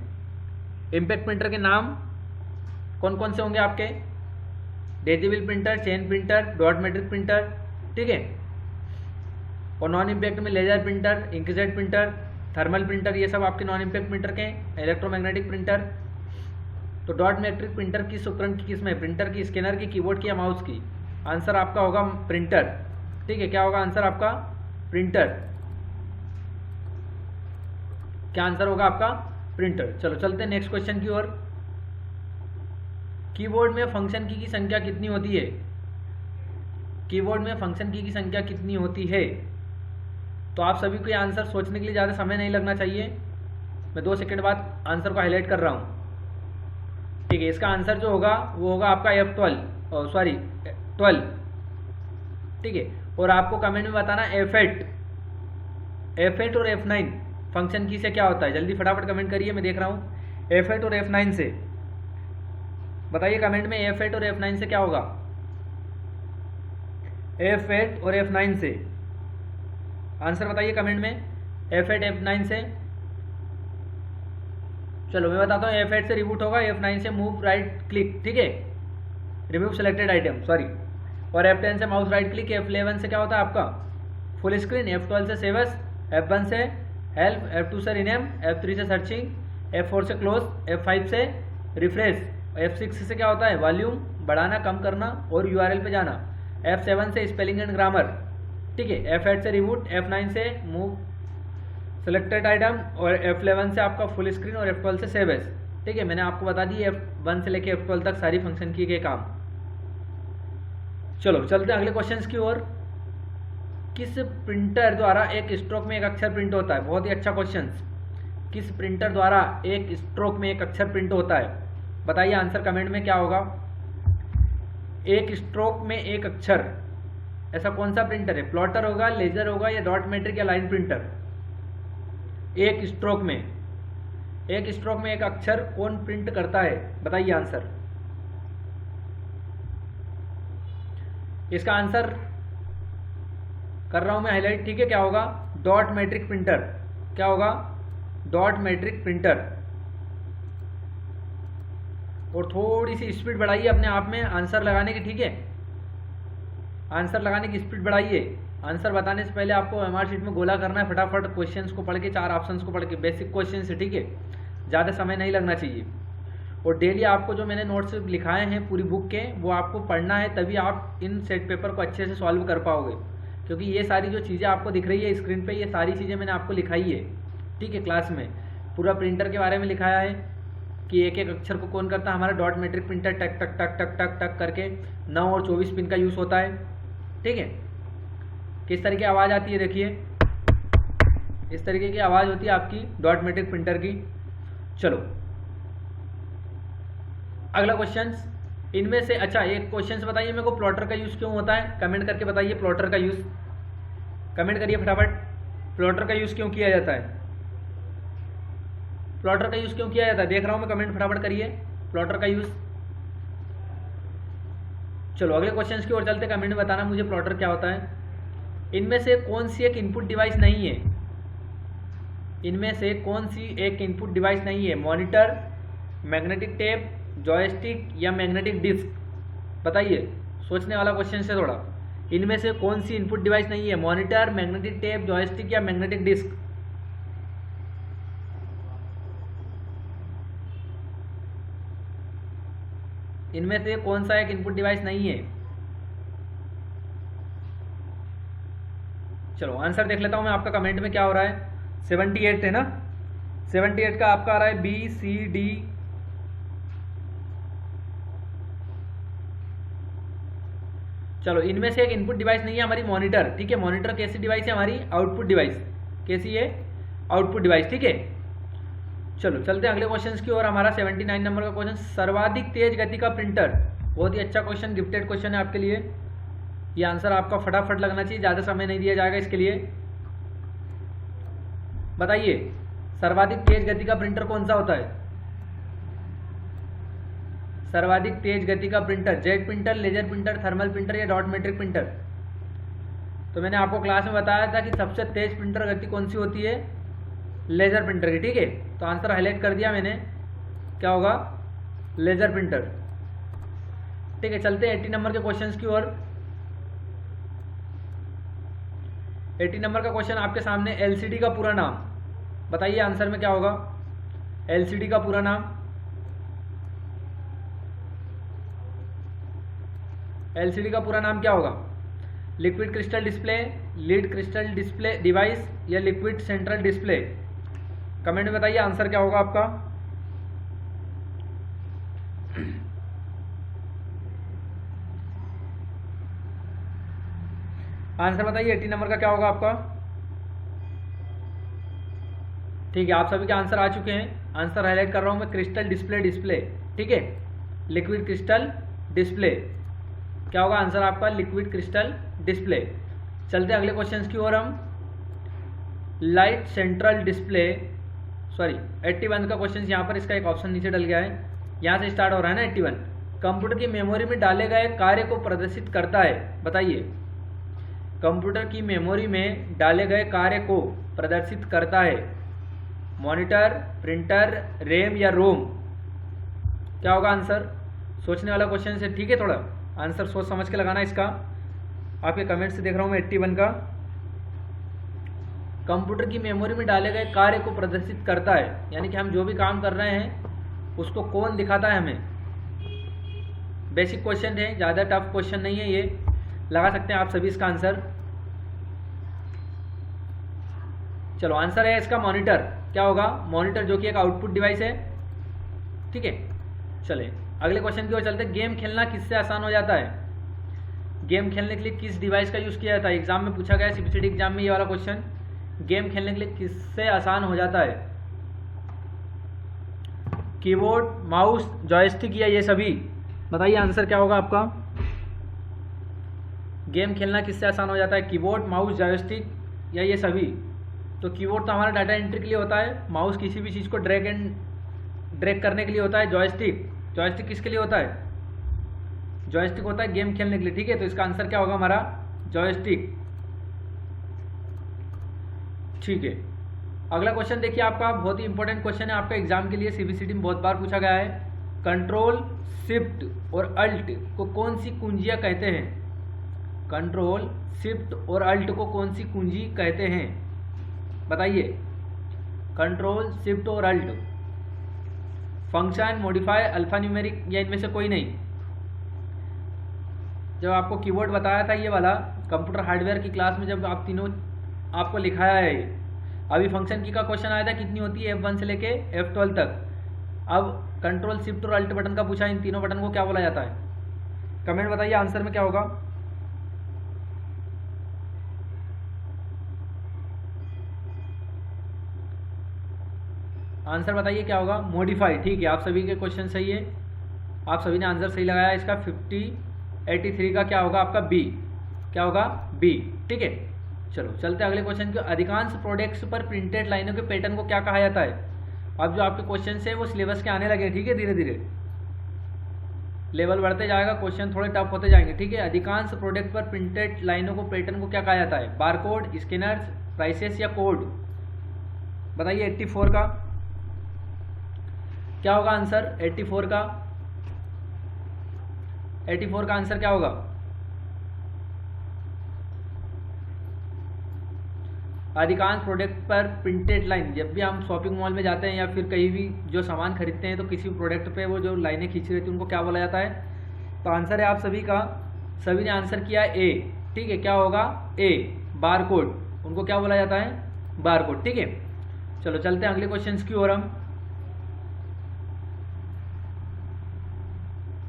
इम्पैक्ट प्रिंटर के नाम कौन कौन से होंगे आपके? Daisy wheel printer, chain printer, dot matrix printer. ठीक है, और नॉन इम्पैक्ट में laser printer, inkjet printer, thermal printer, ये सब आपके नॉन इम्पैक्ट प्रिंटर के हैं। Electromagnetic printer. तो डॉट मैट्रिक प्रिंटर किस उपकरण की किस्म है? प्रिंटर की, स्कैनर की, कीबोर्ड की या माउस की? आंसर आपका होगा प्रिंटर। ठीक है, क्या होगा आंसर आपका? प्रिंटर। क्या आंसर होगा आपका? प्रिंटर। चलो चलते हैं नेक्स्ट क्वेश्चन की ओर। कीबोर्ड में फंक्शन की संख्या कितनी होती है? कीबोर्ड में फंक्शन की संख्या कितनी होती है? तो आप सभी को ये आंसर सोचने के लिए ज़्यादा समय नहीं लगना चाहिए। मैं 2 सेकंड बाद आंसर को हाईलाइट कर रहा हूँ। ठीक है, इसका आंसर जो होगा वो होगा आपका F12, सॉरी 12। ठीक है, और आपको कमेंट में बताना F8 और F9 फंक्शन की से क्या होता है। जल्दी फटाफट कमेंट करिए, मैं देख रहा हूँ। F8 और F9 से बताइए कमेंट में, F8 और F9 से क्या होगा? F8 और F9 से आंसर बताइए कमेंट में, F8 F9 से। चलो मैं बताता हूँ, F8 से रिबूट होगा, F9 से मूव राइट क्लिक। ठीक है, रिमूव सेलेक्टेड आइटम, सॉरी। और F10 से माउस राइट क्लिक। F11 से क्या होता है आपका? Full screen. F12 से सेवस। F1 से हेल्प। F2 से रिनेम। F3 से सर्चिंग। F4 से क्लोज। F5 से रिफ्रेश। F6 से क्या होता है? वॉल्यूम बढ़ाना, कम करना और URL पे जाना। F7 से स्पेलिंग एंड ग्रामर। ठीक है, F8 से रिबूट। F9 से मूव सेलेक्टेड आइटम, और F11 से आपका फुल स्क्रीन, और F12 से सेव एज। ठीक है, मैंने आपको बता दी F1 से लेके F12 तक सारी फंक्शन की के काम। चलो चलते हैं अगले क्वेश्चंस की ओर। किस प्रिंटर द्वारा एक स्ट्रोक में एक अक्षर प्रिंट होता है? बहुत ही अच्छा क्वेश्चन। किस प्रिंटर द्वारा एक स्ट्रोक में एक अक्षर प्रिंट होता है? बताइए आंसर कमेंट में क्या होगा। एक स्ट्रोक में एक अक्षर, ऐसा कौन सा प्रिंटर है? प्लॉटर होगा, लेजर होगा, या डॉट मैट्रिक या लाइन प्रिंटर? एक स्ट्रोक में एक अक्षर कौन प्रिंट करता है? बताइए आंसर। इसका आंसर कर रहा हूं मैं हाईलाइट, ठीक है? क्या होगा? Dot matrix printer. क्या होगा? Dot matrix printer. और थोड़ी सी स्पीड बढ़ाइए अपने आप में आंसर लगाने की, ठीक है? आंसर लगाने की स्पीड बढ़ाइए। आंसर बताने से पहले आपको एमआर शीट में गोला करना है, फटाफट क्वेश्चंस को पढ़ के, 4 ऑप्शंस को पढ़ के, बेसिक क्वेश्चन है, ठीक है? ज़्यादा समय नहीं लगना चाहिए। और डेली आपको जो मैंने नोट्स लिखाए हैं पूरी बुक के, वो आपको पढ़ना है, तभी आप इन सेट पेपर को अच्छे से सॉल्व कर पाओगे। क्योंकि ये सारी जो चीज़ें आपको दिख रही है स्क्रीन पे, ये सारी चीज़ें मैंने आपको लिखाई है, ठीक है? क्लास में पूरा प्रिंटर के बारे में लिखाया है कि एक एक अक्षर को कौन करता है। हमारा डॉट मैट्रिक प्रिंटर टक टक टक टक टक टक करके 9 और 24 पिन का यूज़ होता है, ठीक है? किस तरीके की आवाज़ आती है देखिए, इस तरीके की आवाज़ होती है आपकी डॉट मैट्रिक प्रिंटर की। चलो अगला क्वेश्चन, इनमें से अच्छा एक क्वेश्चन बताइए मेरे को, प्लॉटर का यूज़ क्यों होता है? कमेंट करके बताइए प्लॉटर का यूज़, कमेंट करिए फटाफट। प्लॉटर का यूज़ क्यों किया जाता है? प्लॉटर का यूज़ क्यों किया जाता है? देख रहा हूं मैं, कमेंट फटाफट करिए प्लॉटर का यूज़। चलो अगले क्वेश्चंस की ओर चलते, कमेंट में बताना मुझे प्लॉटर क्या होता है। इनमें से कौन सी एक इनपुट डिवाइस नहीं है? इनमें से कौन सी एक इनपुट डिवाइस नहीं है? मॉनिटर, मैग्नेटिक टेप, जॉयस्टिक या मैग्नेटिक डिस्क? बताइए, सोचने वाला क्वेश्चन से थोड़ा। इनमें से कौन सी इनपुट डिवाइस नहीं है? मॉनिटर, मैग्नेटिक टेप, जॉयस्टिक या मैग्नेटिक डिस्क? इनमें से कौन सा एक इनपुट डिवाइस नहीं है? चलो आंसर देख लेता हूं मैं आपका, कमेंट में क्या हो रहा है। 78 है ना? 78 का आपका आ रहा है बी सी डी। चलो इनमें से एक इनपुट डिवाइस नहीं है हमारी मॉनिटर, ठीक है? मॉनिटर कैसी डिवाइस है हमारी? Output device. कैसी है? आउटपुट डिवाइस, ठीक है? चलो चलते हैं अगले क्वेश्चन की ओर। हमारा 79 नंबर का क्वेश्चन, सर्वाधिक तेज गति का प्रिंटर। बहुत ही अच्छा क्वेश्चन, गिफ्टेड क्वेश्चन है आपके लिए। ये आंसर आपका फटाफट लगना चाहिए, ज़्यादा समय नहीं दिया जाएगा इसके लिए। बताइए सर्वाधिक तेज गति का प्रिंटर कौन सा होता है? सर्वाधिक तेज गति का printer, jet printer, laser printer, thermal printer या डॉट मैट्रिक प्रिंटर? तो मैंने आपको क्लास में बताया था कि सबसे तेज प्रिंटर गति कौन सी होती है? लेजर प्रिंटर की, ठीक है? तो आंसर हाईलाइट कर दिया मैंने, क्या होगा? लेजर प्रिंटर, ठीक है? चलते हैं 80 नंबर के क्वेश्चंस की ओर। 80 नंबर का क्वेश्चन आपके सामने, एलसीडी का पूरा नाम। बताइए आंसर में क्या होगा? एलसीडी का पूरा नाम, एलसीडी का पूरा नाम क्या होगा? Liquid crystal display, lead crystal display device या लिक्विड सेंट्रल डिस्प्ले? कमेंट में बताइए आंसर क्या होगा आपका। आंसर बताइए 80 नंबर का क्या होगा आपका। ठीक है, आप सभी के आंसर आ चुके हैं। आंसर हाईलाइट कर रहा हूं मैं, क्रिस्टल डिस्प्ले, डिस्प्ले, ठीक है? लिक्विड क्रिस्टल डिस्प्ले, क्या होगा आंसर आपका? Liquid crystal display. चलते अगले क्वेश्चन की ओर हम। लाइट सेंट्रल डिस्प्ले, सॉरी 81 का क्वेश्चन यहाँ पर, इसका एक ऑप्शन नीचे डल गया है, यहाँ से स्टार्ट हो रहा है ना 81। कंप्यूटर की मेमोरी में डाले गए कार्य को प्रदर्शित करता है। बताइए, कंप्यूटर की मेमोरी में डाले गए कार्य को प्रदर्शित करता है? मॉनिटर, प्रिंटर, रैम या रोम? क्या होगा आंसर? सोचने वाला क्वेश्चन है, ठीक है? थोड़ा आंसर सोच समझ के लगाना इसका। आपके कमेंट से देख रहा हूँ मैं 81 का। कंप्यूटर की मेमोरी में डाले गए कार्य को प्रदर्शित करता है, यानी कि हम जो भी काम कर रहे हैं उसको कौन दिखाता है हमें? बेसिक क्वेश्चन है, ज़्यादा टफ क्वेश्चन नहीं है ये, लगा सकते हैं आप सभी इसका आंसर। चलो आंसर है इसका मॉनिटर। क्या होगा? मॉनिटर, जो कि एक आउटपुट डिवाइस है, ठीक है? चले अगले क्वेश्चन की ओर चलते हैं। गेम खेलना किससे आसान हो जाता है? गेम खेलने के लिए किस डिवाइस का यूज़ किया जाता है? एग्जाम में पूछा गया, सीबीसीटी एग्जाम में ये वाला क्वेश्चन, गेम खेलने के लिए किससे आसान हो जाता है? कीबोर्ड, माउस, जॉयस्टिक या ये सभी? बताइए आंसर क्या होगा आपका। गेम खेलना किससे आसान हो जाता है? कीबोर्ड, माउस, जॉयस्टिक या ये सभी? तो कीबोर्ड तो हमारा डाटा एंट्री के लिए होता है, माउस किसी भी चीज़ को ड्रैग करने के लिए होता है, जॉयस्टिक किसके लिए होता है? जॉयस्टिक होता है गेम खेलने के लिए, ठीक है। तो इसका आंसर क्या होगा हमारा? जॉयस्टिक, ठीक है। अगला क्वेश्चन देखिए आपका, बहुत ही इंपॉर्टेंट क्वेश्चन है आपका एग्जाम के लिए, सीबीसीटी में बहुत बार पूछा गया है। कंट्रोल, शिफ्ट और अल्ट को कौन सी कुंजियां कहते हैं? कंट्रोल, शिफ्ट और अल्ट को कौन सी कुंजी कहते हैं? बताइए। कंट्रोल, शिफ्ट और alt, function, modify, alphanumeric या इनमें से कोई नहीं? जब आपको कीबोर्ड बताया था ये वाला कंप्यूटर हार्डवेयर की क्लास में, जब आप तीनों आपको लिखाया है, अभी फंक्शन की का क्वेश्चन आया था कितनी होती है F1 से लेके F12 तक। अब कंट्रोल, शिफ्ट और अल्ट बटन का पूछा, इन तीनों बटन को क्या बोला जाता है? कमेंट बताइए आंसर में क्या होगा। आंसर बताइए क्या होगा? मॉडिफाई, ठीक है। आप सभी के क्वेश्चन सही है, आप सभी ने आंसर सही लगाया। इसका 83 का क्या होगा आपका? बी। क्या होगा? बी, ठीक है। चलो चलते अगले क्वेश्चन के। अधिकांश प्रोडक्ट्स पर प्रिंटेड लाइनों के पैटर्न को क्या कहा जाता है? अब जो आपके क्वेश्चन है वो सिलेबस के आने लगे, ठीक है। धीरे धीरे लेवल बढ़ते जाएगा, क्वेश्चन थोड़े टफ होते जाएंगे, ठीक है। अधिकांश प्रोडक्ट पर प्रिंटेड लाइनों को पैटर्न को क्या कहा जाता है? बारकोड, स्कैनर्स, प्राइसेस या कोड? बताइए 84 का क्या होगा आंसर? 84 का आंसर क्या होगा? अधिकांश प्रोडक्ट पर प्रिंटेड लाइन, जब भी हम शॉपिंग मॉल में जाते हैं या फिर कहीं भी जो सामान खरीदते हैं तो किसी प्रोडक्ट पे वो जो लाइनें खींची रहती हैं उनको क्या बोला जाता है? तो आंसर है आप सभी का, सभी ने आंसर किया ए, ठीक है। क्या होगा? ए, बारकोड, उनको क्या बोला जाता है? बारकोड, ठीक है। चलो चलते हैं अगले क्वेश्चन की ओर हम।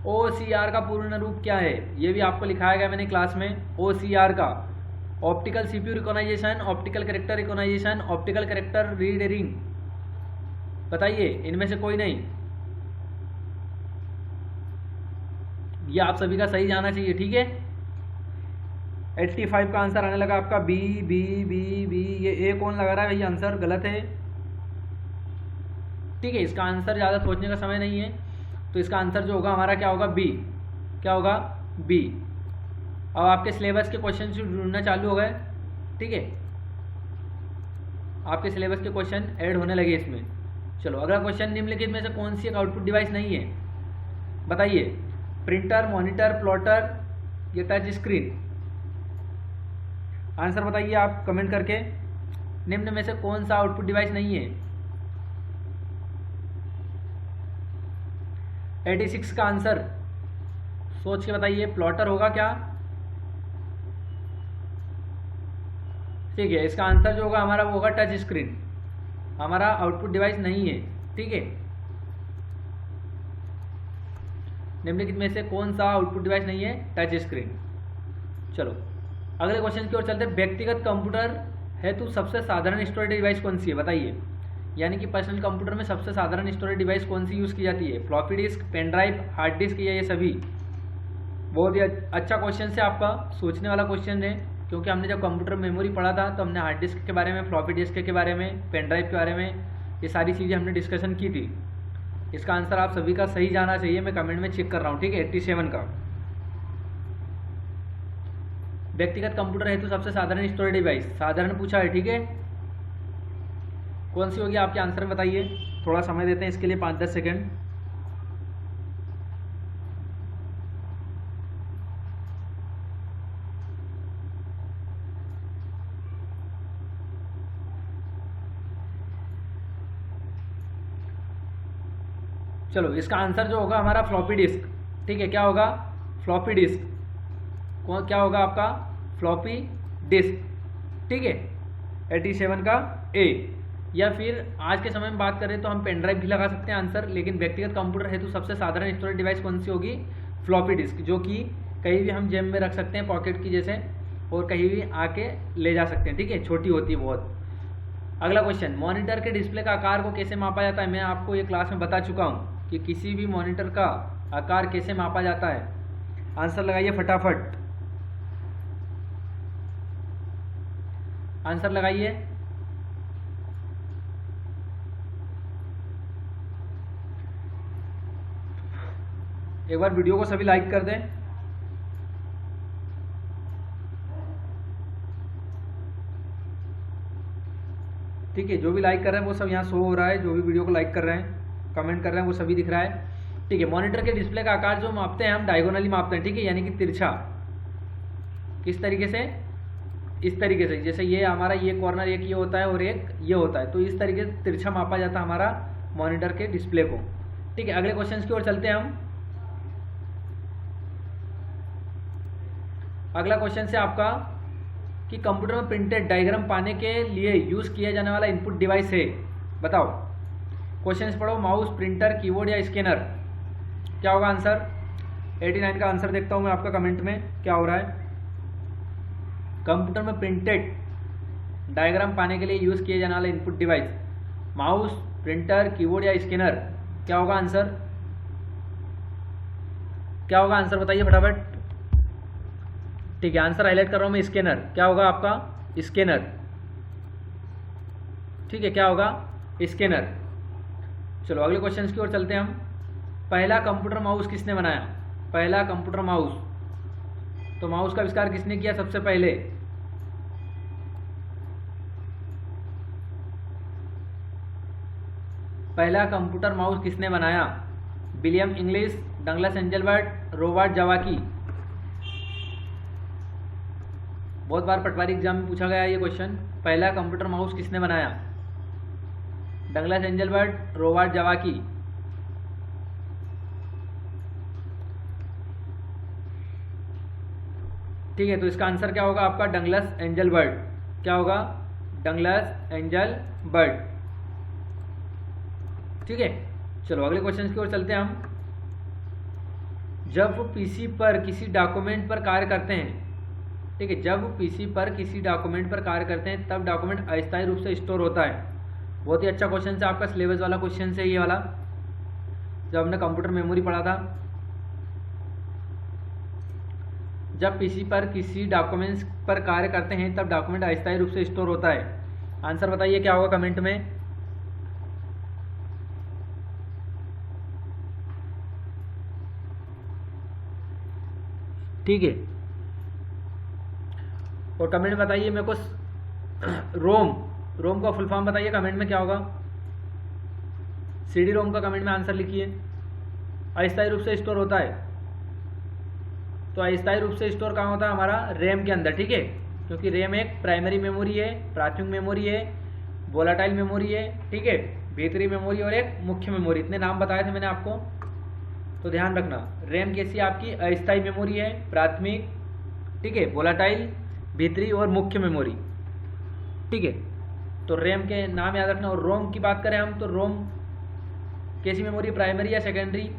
OCR का पूर्ण रूप क्या है? ये भी आपको लिखाया गया मैंने क्लास में। OCR का optical CPU recognization, optical character recognization, optical character reading. बताइए इनमें से कोई नहीं। ये आप सभी का सही जाना चाहिए, ठीक है। 85 का आंसर आने लगा आपका बी बी बी बी। ये ए कौन लगा रहा है भाई? आंसर गलत है, ठीक है। इसका आंसर ज़्यादा सोचने का समय नहीं है, तो इसका आंसर जो होगा हमारा क्या होगा? बी। क्या होगा? बी। अब आपके सिलेबस के क्वेश्चन ढूंढना चालू हो गए, ठीक है। आपके सिलेबस के क्वेश्चन ऐड होने लगे इसमें। चलो अगला क्वेश्चन, निम्नलिखित में से कौन सी एक आउटपुट डिवाइस नहीं है? बताइए। प्रिंटर, मॉनिटर, प्लॉटर या टच स्क्रीन? आंसर बताइए आप कमेंट करके। निम्न में से कौन सा आउटपुट डिवाइस नहीं है? 86 का आंसर सोच के बताइए। प्लॉटर होगा क्या? ठीक है, इसका आंसर जो होगा हमारा वो होगा टच स्क्रीन, हमारा आउटपुट डिवाइस नहीं है, ठीक है। निम्नलिखित में से कौन सा आउटपुट डिवाइस नहीं है? Touch screen. चलो अगले क्वेश्चन की ओर चलते हैं। व्यक्तिगत कंप्यूटर है तो सबसे साधारण स्टोरेज डिवाइस कौन सी है? बताइए। यानी कि पर्सनल कंप्यूटर में सबसे साधारण स्टोरेज डिवाइस कौन सी यूज़ की जाती है? Floppy disk, pen drive, hard disk या ये सभी? बहुत ही अच्छा क्वेश्चन है आपका, सोचने वाला क्वेश्चन है, क्योंकि हमने जब कंप्यूटर मेमोरी पढ़ा था तो हमने हार्ड डिस्क के बारे में, फ्लॉपी डिस्क के बारे में, पेन ड्राइव के बारे में, ये सारी चीज़ें हमने डिस्कशन की थी। इसका आंसर आप सभी का सही जाना चाहिए, मैं कमेंट में चेक कर रहा हूँ, ठीक है। 87 का व्यक्तिगत कंप्यूटर है तो सबसे साधारण स्टोरेज डिवाइस, साधारण पूछा है, ठीक है। कौन सी होगी आपके आंसर में बताइए। थोड़ा समय देते हैं इसके लिए, 5-10 सेकेंड। चलो इसका आंसर जो होगा हमारा फ्लॉपी डिस्क, ठीक है। क्या होगा? Floppy disk. क्या होगा आपका? फ्लॉपी डिस्क, ठीक है। 87 का ए। या फिर आज के समय में बात करें तो हम पेन ड्राइव भी लगा सकते हैं आंसर, लेकिन व्यक्तिगत कंप्यूटर है तो सबसे साधारण स्टोरेज डिवाइस कौन सी होगी? फ्लॉपी डिस्क, जो कि कहीं भी हम जेब में रख सकते हैं पॉकेट की जैसे, और कहीं भी आके ले जा सकते हैं, ठीक है, छोटी होती है बहुत। अगला क्वेश्चन, मॉनिटर के डिस्प्ले का आकार को कैसे मापा जाता है? मैं आपको ये क्लास में बता चुका हूँ कि किसी भी मॉनिटर का आकार कैसे मापा जाता है। आंसर लगाइए फटाफट, आंसर लगाइए। एक बार वीडियो को सभी लाइक कर दें। ठीक है, जो भी लाइक कर रहे हैं वो सब यहाँ शो हो रहा है, जो भी वीडियो को लाइक कर रहे हैं, कमेंट कर रहे हैं, वो सभी दिख रहा है। ठीक है, मॉनिटर के डिस्प्ले का आकार जो मापते हैं हम डायगोनली मापते हैं, ठीक है, यानी कि तिरछा। किस तरीके से? इस तरीके से, जैसे ये हमारा ये कॉर्नर एक ये होता है और एक ये होता है, तो इस तरीके से तिरछा मापा जाता है हमारा मॉनिटर के डिस्प्ले को। ठीक है, अगले क्वेश्चन की ओर चलते हैं हम। अगला क्वेश्चन से आपका कि कंप्यूटर में प्रिंटेड डायग्राम पाने के लिए यूज किया जाने वाला इनपुट डिवाइस है, बताओ। क्वेश्चन पढ़ो, माउस, प्रिंटर, कीबोर्ड या स्कैनर। क्या होगा आंसर? 89 का आंसर देखता हूं मैं आपका कमेंट में क्या हो रहा है। कंप्यूटर में प्रिंटेड डायग्राम पाने के लिए यूज किया जाने वाला input device, mouse, printer, keyboard या स्कैनर। क्या होगा आंसर? क्या होगा आंसर बताइए फटाफट। ठीक है, आंसर हाईलाइट कर रहा हूं मैं, स्कैनर। क्या होगा आपका? स्कैनर। ठीक है, क्या होगा? स्कैनर। चलो अगले क्वेश्चन की ओर चलते हैं हम। पहला कंप्यूटर माउस किसने बनाया? पहला कंप्यूटर माउस, तो माउस का आविष्कार किसने किया सबसे पहले? पहला कंप्यूटर माउस किसने बनाया? William English, Douglas Engelbart, Robert Zawacki. बहुत बार पटवारी एग्जाम में पूछा गया ये क्वेश्चन। पहला कंप्यूटर माउस किसने बनाया? Douglas Engelbart, Robert Zawacki. ठीक है, तो इसका आंसर क्या होगा आपका? Douglas Engelbart. क्या होगा? Douglas Engelbart. ठीक है, चलो अगले क्वेश्चन की ओर चलते हैं हम। जब पीसी पर किसी डॉक्यूमेंट पर कार्य करते हैं, ठीक है, जब पीसी पर किसी डॉक्यूमेंट पर कार्य करते हैं तब डॉक्यूमेंट अस्थायी रूप से स्टोर होता है। बहुत ही अच्छा क्वेश्चन है, आपका सिलेबस वाला क्वेश्चन है ये वाला, जब हमने कंप्यूटर मेमोरी पढ़ा था। जब पीसी पर किसी डॉक्यूमेंट्स पर कार्य करते हैं तब डॉक्यूमेंट अस्थायी रूप से स्टोर होता है। आंसर बताइए क्या होगा कमेंट में। ठीक है, और कमेंट में बताइए मेरे को रोम का फुल फॉर्म बताइए कमेंट में क्या होगा। सीडी रोम का कमेंट में आंसर लिखिए। अस्थायी रूप से स्टोर होता है, तो अस्थायी रूप से स्टोर कहाँ होता है? हमारा रैम के अंदर, ठीक है, क्योंकि रैम एक प्राइमरी मेमोरी है, प्राथमिक मेमोरी है, वोलाटाइल मेमोरी है, ठीक है, भीतरी मेमोरी और एक मुख्य मेमोरी। इतने नाम बताए थे मैंने आपको, तो ध्यान रखना। रैम कैसी आपकी? अस्थायी मेमोरी है, प्राथमिक, ठीक है, वोलाटाइल, भीतरी और मुख्य मेमोरी। ठीक है, तो रैम के नाम याद रखना। और रोम की बात करें हम, तो रोम कैसी मेमोरी? प्राइमरी या सेकेंडरी?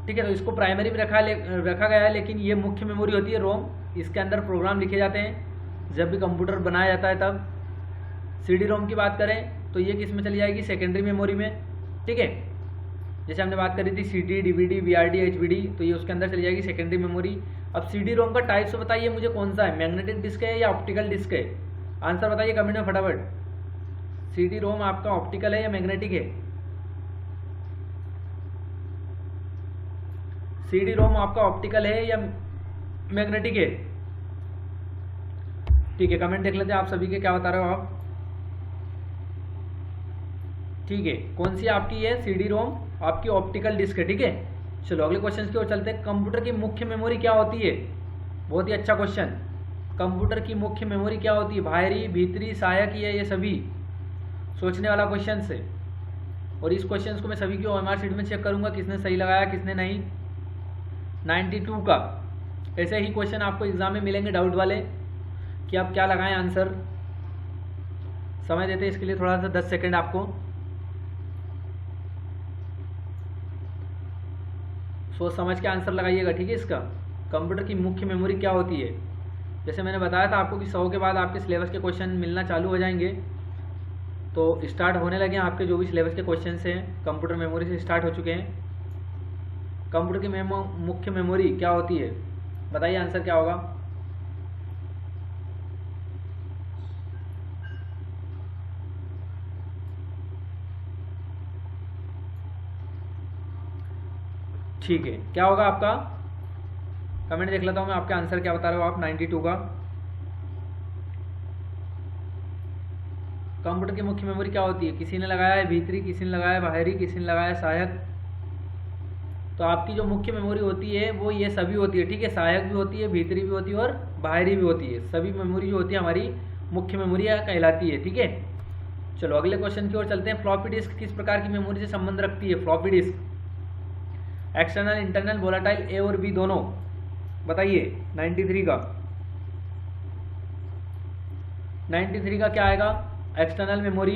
ठीक है, तो इसको प्राइमरी में रखा गया है, लेकिन ये मुख्य मेमोरी होती है रोम। इसके अंदर प्रोग्राम लिखे जाते हैं जब भी कंप्यूटर बनाया जाता है तब। सीडी रोम की बात करें तो ये किस में चली जाएगी? सेकेंडरी मेमोरी में। ठीक है, जैसे हमने बात करी थी सीडी, डीवीडी, वीआरडी, एचवीडी, तो ये उसके अंदर चली जाएगी सेकेंडरी मेमोरी। अब सीडी रोम का टाइप्स बताइए मुझे कौन सा है? मैग्नेटिक डिस्क है या ऑप्टिकल डिस्क है? आंसर बताइए कमेंट में फटाफट। सीडी रोम आपका ऑप्टिकल है या मैग्नेटिक है? सीडी रोम आपका ऑप्टिकल है या मैग्नेटिक है? ठीक है, कमेंट देख लेते हैं आप सभी के, क्या बता रहे हो आप। ठीक है, कौन सी आपकी है? सीडी रोम आपकी ऑप्टिकल डिस्क है। ठीक है, चलो अगले क्वेश्चन की ओर चलते हैं। कंप्यूटर की मुख्य मेमोरी क्या होती है? बहुत ही अच्छा क्वेश्चन। कंप्यूटर की मुख्य मेमोरी क्या होती है? बाहरी, भीतरी, सहायक, ये सभी सोचने वाला क्वेश्चन है। और इस क्वेश्चन को मैं सभी की ओएमआर शीट में चेक करूंगा किसने सही लगाया किसने नहीं। 92 का ऐसे ही क्वेश्चन आपको एग्जाम में मिलेंगे डाउट वाले कि आप क्या लगाएं आंसर। समय देते हैं इसके लिए थोड़ा सा 10 सेकंड आपको। सोच समझ के आंसर लगाइएगा, ठीक है। इसका कंप्यूटर की मुख्य मेमोरी क्या होती है, जैसे मैंने बताया था आपको कि 100 के बाद आपके सिलेबस के क्वेश्चन मिलना चालू हो जाएंगे। तो स्टार्ट होने लगे हैं आपके जो भी सिलेबस के क्वेश्चन हैं कंप्यूटर मेमोरी से स्टार्ट हो चुके हैं। कंप्यूटर की मुख्य मेमोरी क्या होती है, बताइए आंसर क्या होगा। ठीक है, क्या होगा आपका, कमेंट देख लेता हूं मैं आपके आंसर क्या बता रहे हो आप 92 का। कंप्यूटर की मुख्य मेमोरी क्या होती है, किसी ने लगाया है भीतरी, किसी ने लगाया है बाहरी, किसी ने लगाया है सहायक। तो आपकी जो मुख्य मेमोरी होती है वो ये सभी होती है, ठीक है। सहायक भी होती है, भीतरी भी होती है और बाहरी भी होती है। सभी मेमोरी जो होती है हमारी मुख्य मेमोरी कहलाती है, ठीक है। चलो अगले क्वेश्चन की ओर चलते हैं। फ्लॉपी डिस्क किस प्रकार की मेमोरी से संबंध रखती है। Floppy disk external, internal, volatile, A और बी दोनों, बताइए 93 का। 93 का क्या आएगा, एक्सटर्नल मेमोरी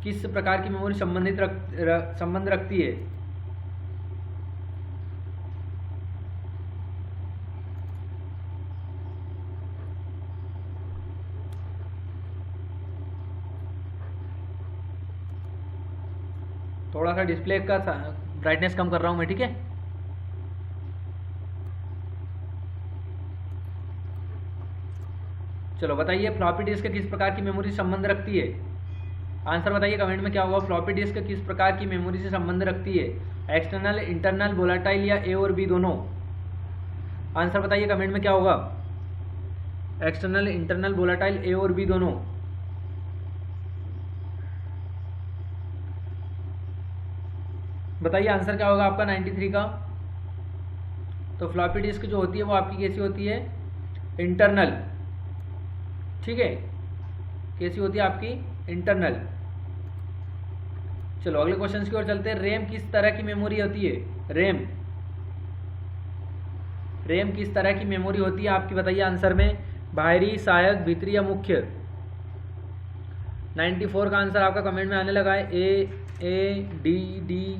किस प्रकार की मेमोरी संबंध रखती है। थोड़ा सा डिस्प्ले का ब्राइटनेस कम कर रहा हूं मैं, ठीक है। चलो बताइए फ्लॉपी डिस्क किस प्रकार की मेमोरी से संबंध रखती है। आंसर बताइए कमेंट में क्या होगा। फ्लॉपी डिस्क किस प्रकार की मेमोरी से संबंध रखती है, एक्सटर्नल, इंटरनल, वोलाटाइल या ए और बी दोनों। आंसर बताइए कमेंट में क्या होगा। एक्सटर्नल, इंटरनल, वोलाटाइल, ए और बी दोनों। बताइए आंसर क्या होगा आपका 93 का। तो फ्लॉपी डिस्क जो होती है वो आपकी कैसी होती है, इंटरनल, ठीक है। कैसी होती है आपकी, इंटरनल। चलो अगले क्वेश्चन की ओर चलते हैं। रैम किस तरह की मेमोरी होती है। रैम किस तरह की मेमोरी होती है आपकी, बताइए आंसर में। बाहरी, सहायक, भीतरी या मुख्य। 94 का आंसर आपका कमेंट में आने लगा है। ए डी डी,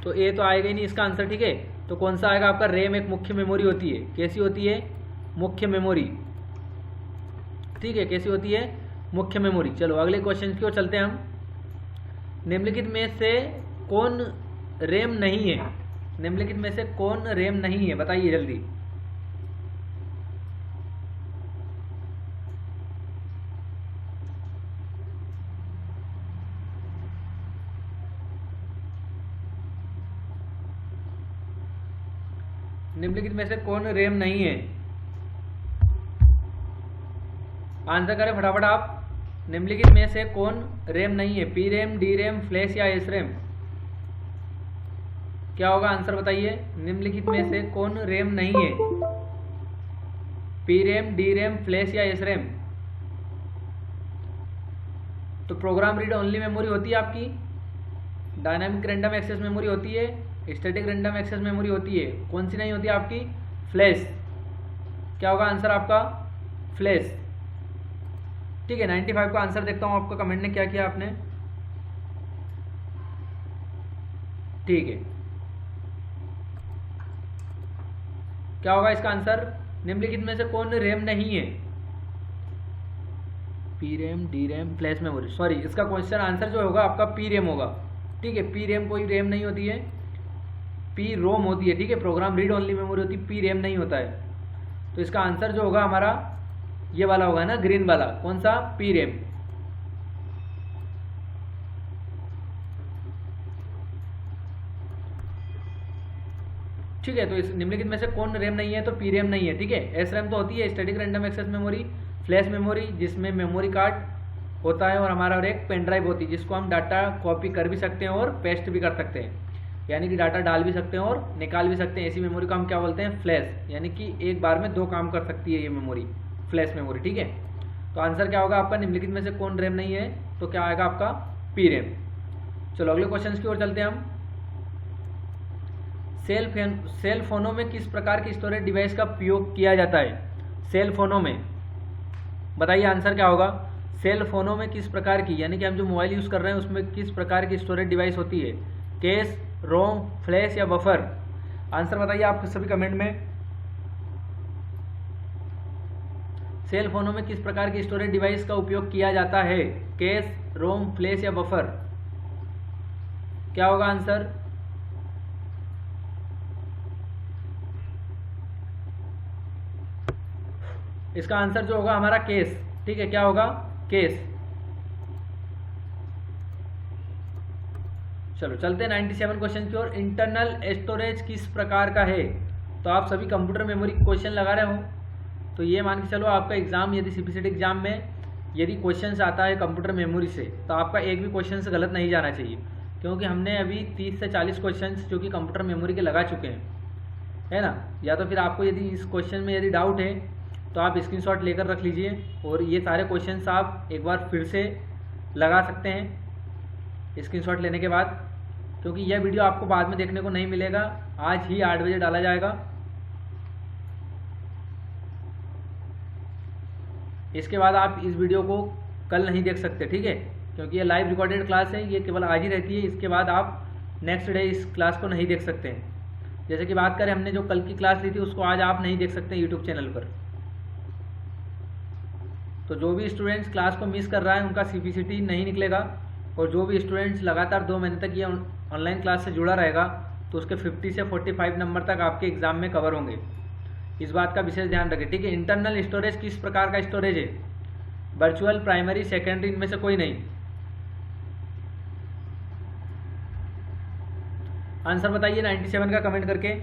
तो ए तो आएगा ही नहीं इसका आंसर, ठीक है। तो कौन सा आएगा आपका, रैम एक मुख्य मेमोरी होती है। कैसी होती है, मुख्य मेमोरी, ठीक है। कैसी होती है, मुख्य मेमोरी। चलो अगले क्वेश्चन की ओर चलते हैं हम। निम्नलिखित में से कौन रैम नहीं है। निम्नलिखित में से कौन रैम नहीं है, बताइए जल्दी। निम्नलिखित में से कौन रैम नहीं है, आंसर करें फटाफट आप। निम्नलिखित में से कौन रैम नहीं है, P RAM, D RAM, flash या एस रैम। क्या होगा आंसर बताइए। निम्नलिखित में से कौन रैम नहीं है, P RAM, D RAM, flash या एस रैम। तो प्रोग्राम रीड ओनली मेमोरी होती है आपकी, डायनामिक रैंडम एक्सेस मेमोरी होती है, स्टैटिक रैंडम एक्सेस मेमोरी होती है। कौन सी नहीं होती है आपकी, फ्लैश। क्या होगा आंसर आपका, फ्लैश, ठीक है। 95 का आंसर देखता हूं आपका कमेंट ने क्या किया आपने, ठीक है। क्या होगा इसका आंसर, निम्नलिखित में से कौन रैम नहीं है, P RAM, D RAM, flash memory. Sorry, इसका क्वेश्चन आंसर जो होगा आपका पी रैम होगा, ठीक है। पी रैम कोई रैम नहीं होती है, पी रोम होती है, ठीक है। प्रोग्राम रीड ओनली मेमोरी होती है, पी रैम नहीं होता है। तो इसका आंसर जो होगा हमारा ये वाला होगा ना, ग्रीन वाला। कौन सा, पी रैम। ठीक है। तो इस निम्नलिखित में से कौन रैम नहीं है, तो पी रैम नहीं है, ठीक है। एस रैम तो होती है static random access memory, flash memory जिसमें मेमोरी कार्ड होता है और हमारा और एक पेन ड्राइव होती है जिसको हम डाटा कॉपी कर भी सकते हैं और पेस्ट भी कर सकते हैं, यानी कि डाटा डाल भी सकते हैं और निकाल भी सकते हैं। ऐसी मेमोरी को हम क्या बोलते हैं, फ्लैश, यानी कि एक बार में दो काम कर सकती है ये मेमोरी, फ्लैश मेमोरी, ठीक है। तो आंसर क्या होगा आपका, निम्नलिखित में से कौन रैम नहीं है, तो क्या आएगा आपका, पी रैम। चलो अगले क्वेश्चन की ओर चलते हैं हम। सेल फोनों में किस प्रकार की स्टोरेज डिवाइस का उपयोग किया जाता है। सेल फोनों में, बताइए आंसर क्या होगा। सेल फोनों में किस प्रकार की, यानी कि हम जो मोबाइल यूज़ कर रहे हैं उसमें किस प्रकार की स्टोरेज डिवाइस होती है, कैश, रोम, फ्लैश या बफर? आंसर बताइए आप सभी कमेंट में। सेल फोनों में किस प्रकार की स्टोरेज डिवाइस का उपयोग किया जाता है? कैश, रोम, फ्लैश या बफर? क्या होगा आंसर? इसका आंसर जो होगा हमारा केस। ठीक है, क्या होगा? केस। चलो चलते हैं 97 क्वेश्चन की ओर। इंटरनल स्टोरेज किस प्रकार का है? तो आप सभी कंप्यूटर मेमोरी क्वेश्चन लगा रहे हो, तो ये मान के चलो आपका एग्जाम, यदि सीपीसीटी एग्जाम में यदि क्वेश्चन आता है कंप्यूटर मेमोरी से, तो आपका एक भी क्वेश्चन से गलत नहीं जाना चाहिए, क्योंकि हमने अभी 30 से 40 क्वेश्चन जो कि कंप्यूटर मेमोरी के लगा चुके हैं, है ना। या तो फिर आपको यदि इस क्वेश्चन में यदि डाउट है तो आप स्क्रीनशॉट लेकर रख लीजिए और ये सारे क्वेश्चंस आप एक बार फिर से लगा सकते हैं स्क्रीनशॉट लेने के बाद, क्योंकि यह वीडियो आपको बाद में देखने को नहीं मिलेगा, आज ही 8 बजे डाला जाएगा। इसके बाद आप इस वीडियो को कल नहीं देख सकते, ठीक है, क्योंकि ये लाइव रिकॉर्डेड क्लास है, ये केवल आज ही रहती है। इसके बाद आप नेक्स्ट डे इस क्लास को नहीं देख सकते हैं। जैसे कि बात करें, हमने जो कल की क्लास ली थी उसको आज आप नहीं देख सकते यूट्यूब चैनल पर। तो जो भी स्टूडेंट्स क्लास को मिस कर रहा है उनका सीपीसीटी नहीं निकलेगा, और जो भी स्टूडेंट्स लगातार 2 महीने तक ये ऑनलाइन क्लास से जुड़ा रहेगा तो उसके 50 से 45 नंबर तक आपके एग्जाम में कवर होंगे। इस बात का विशेष ध्यान रखें, ठीक है। इंटरनल स्टोरेज किस प्रकार का स्टोरेज है? वर्चुअल, प्राइमरी, सेकेंडरी, इनमें से कोई नहीं। आंसर बताइए 97 का कमेंट करके।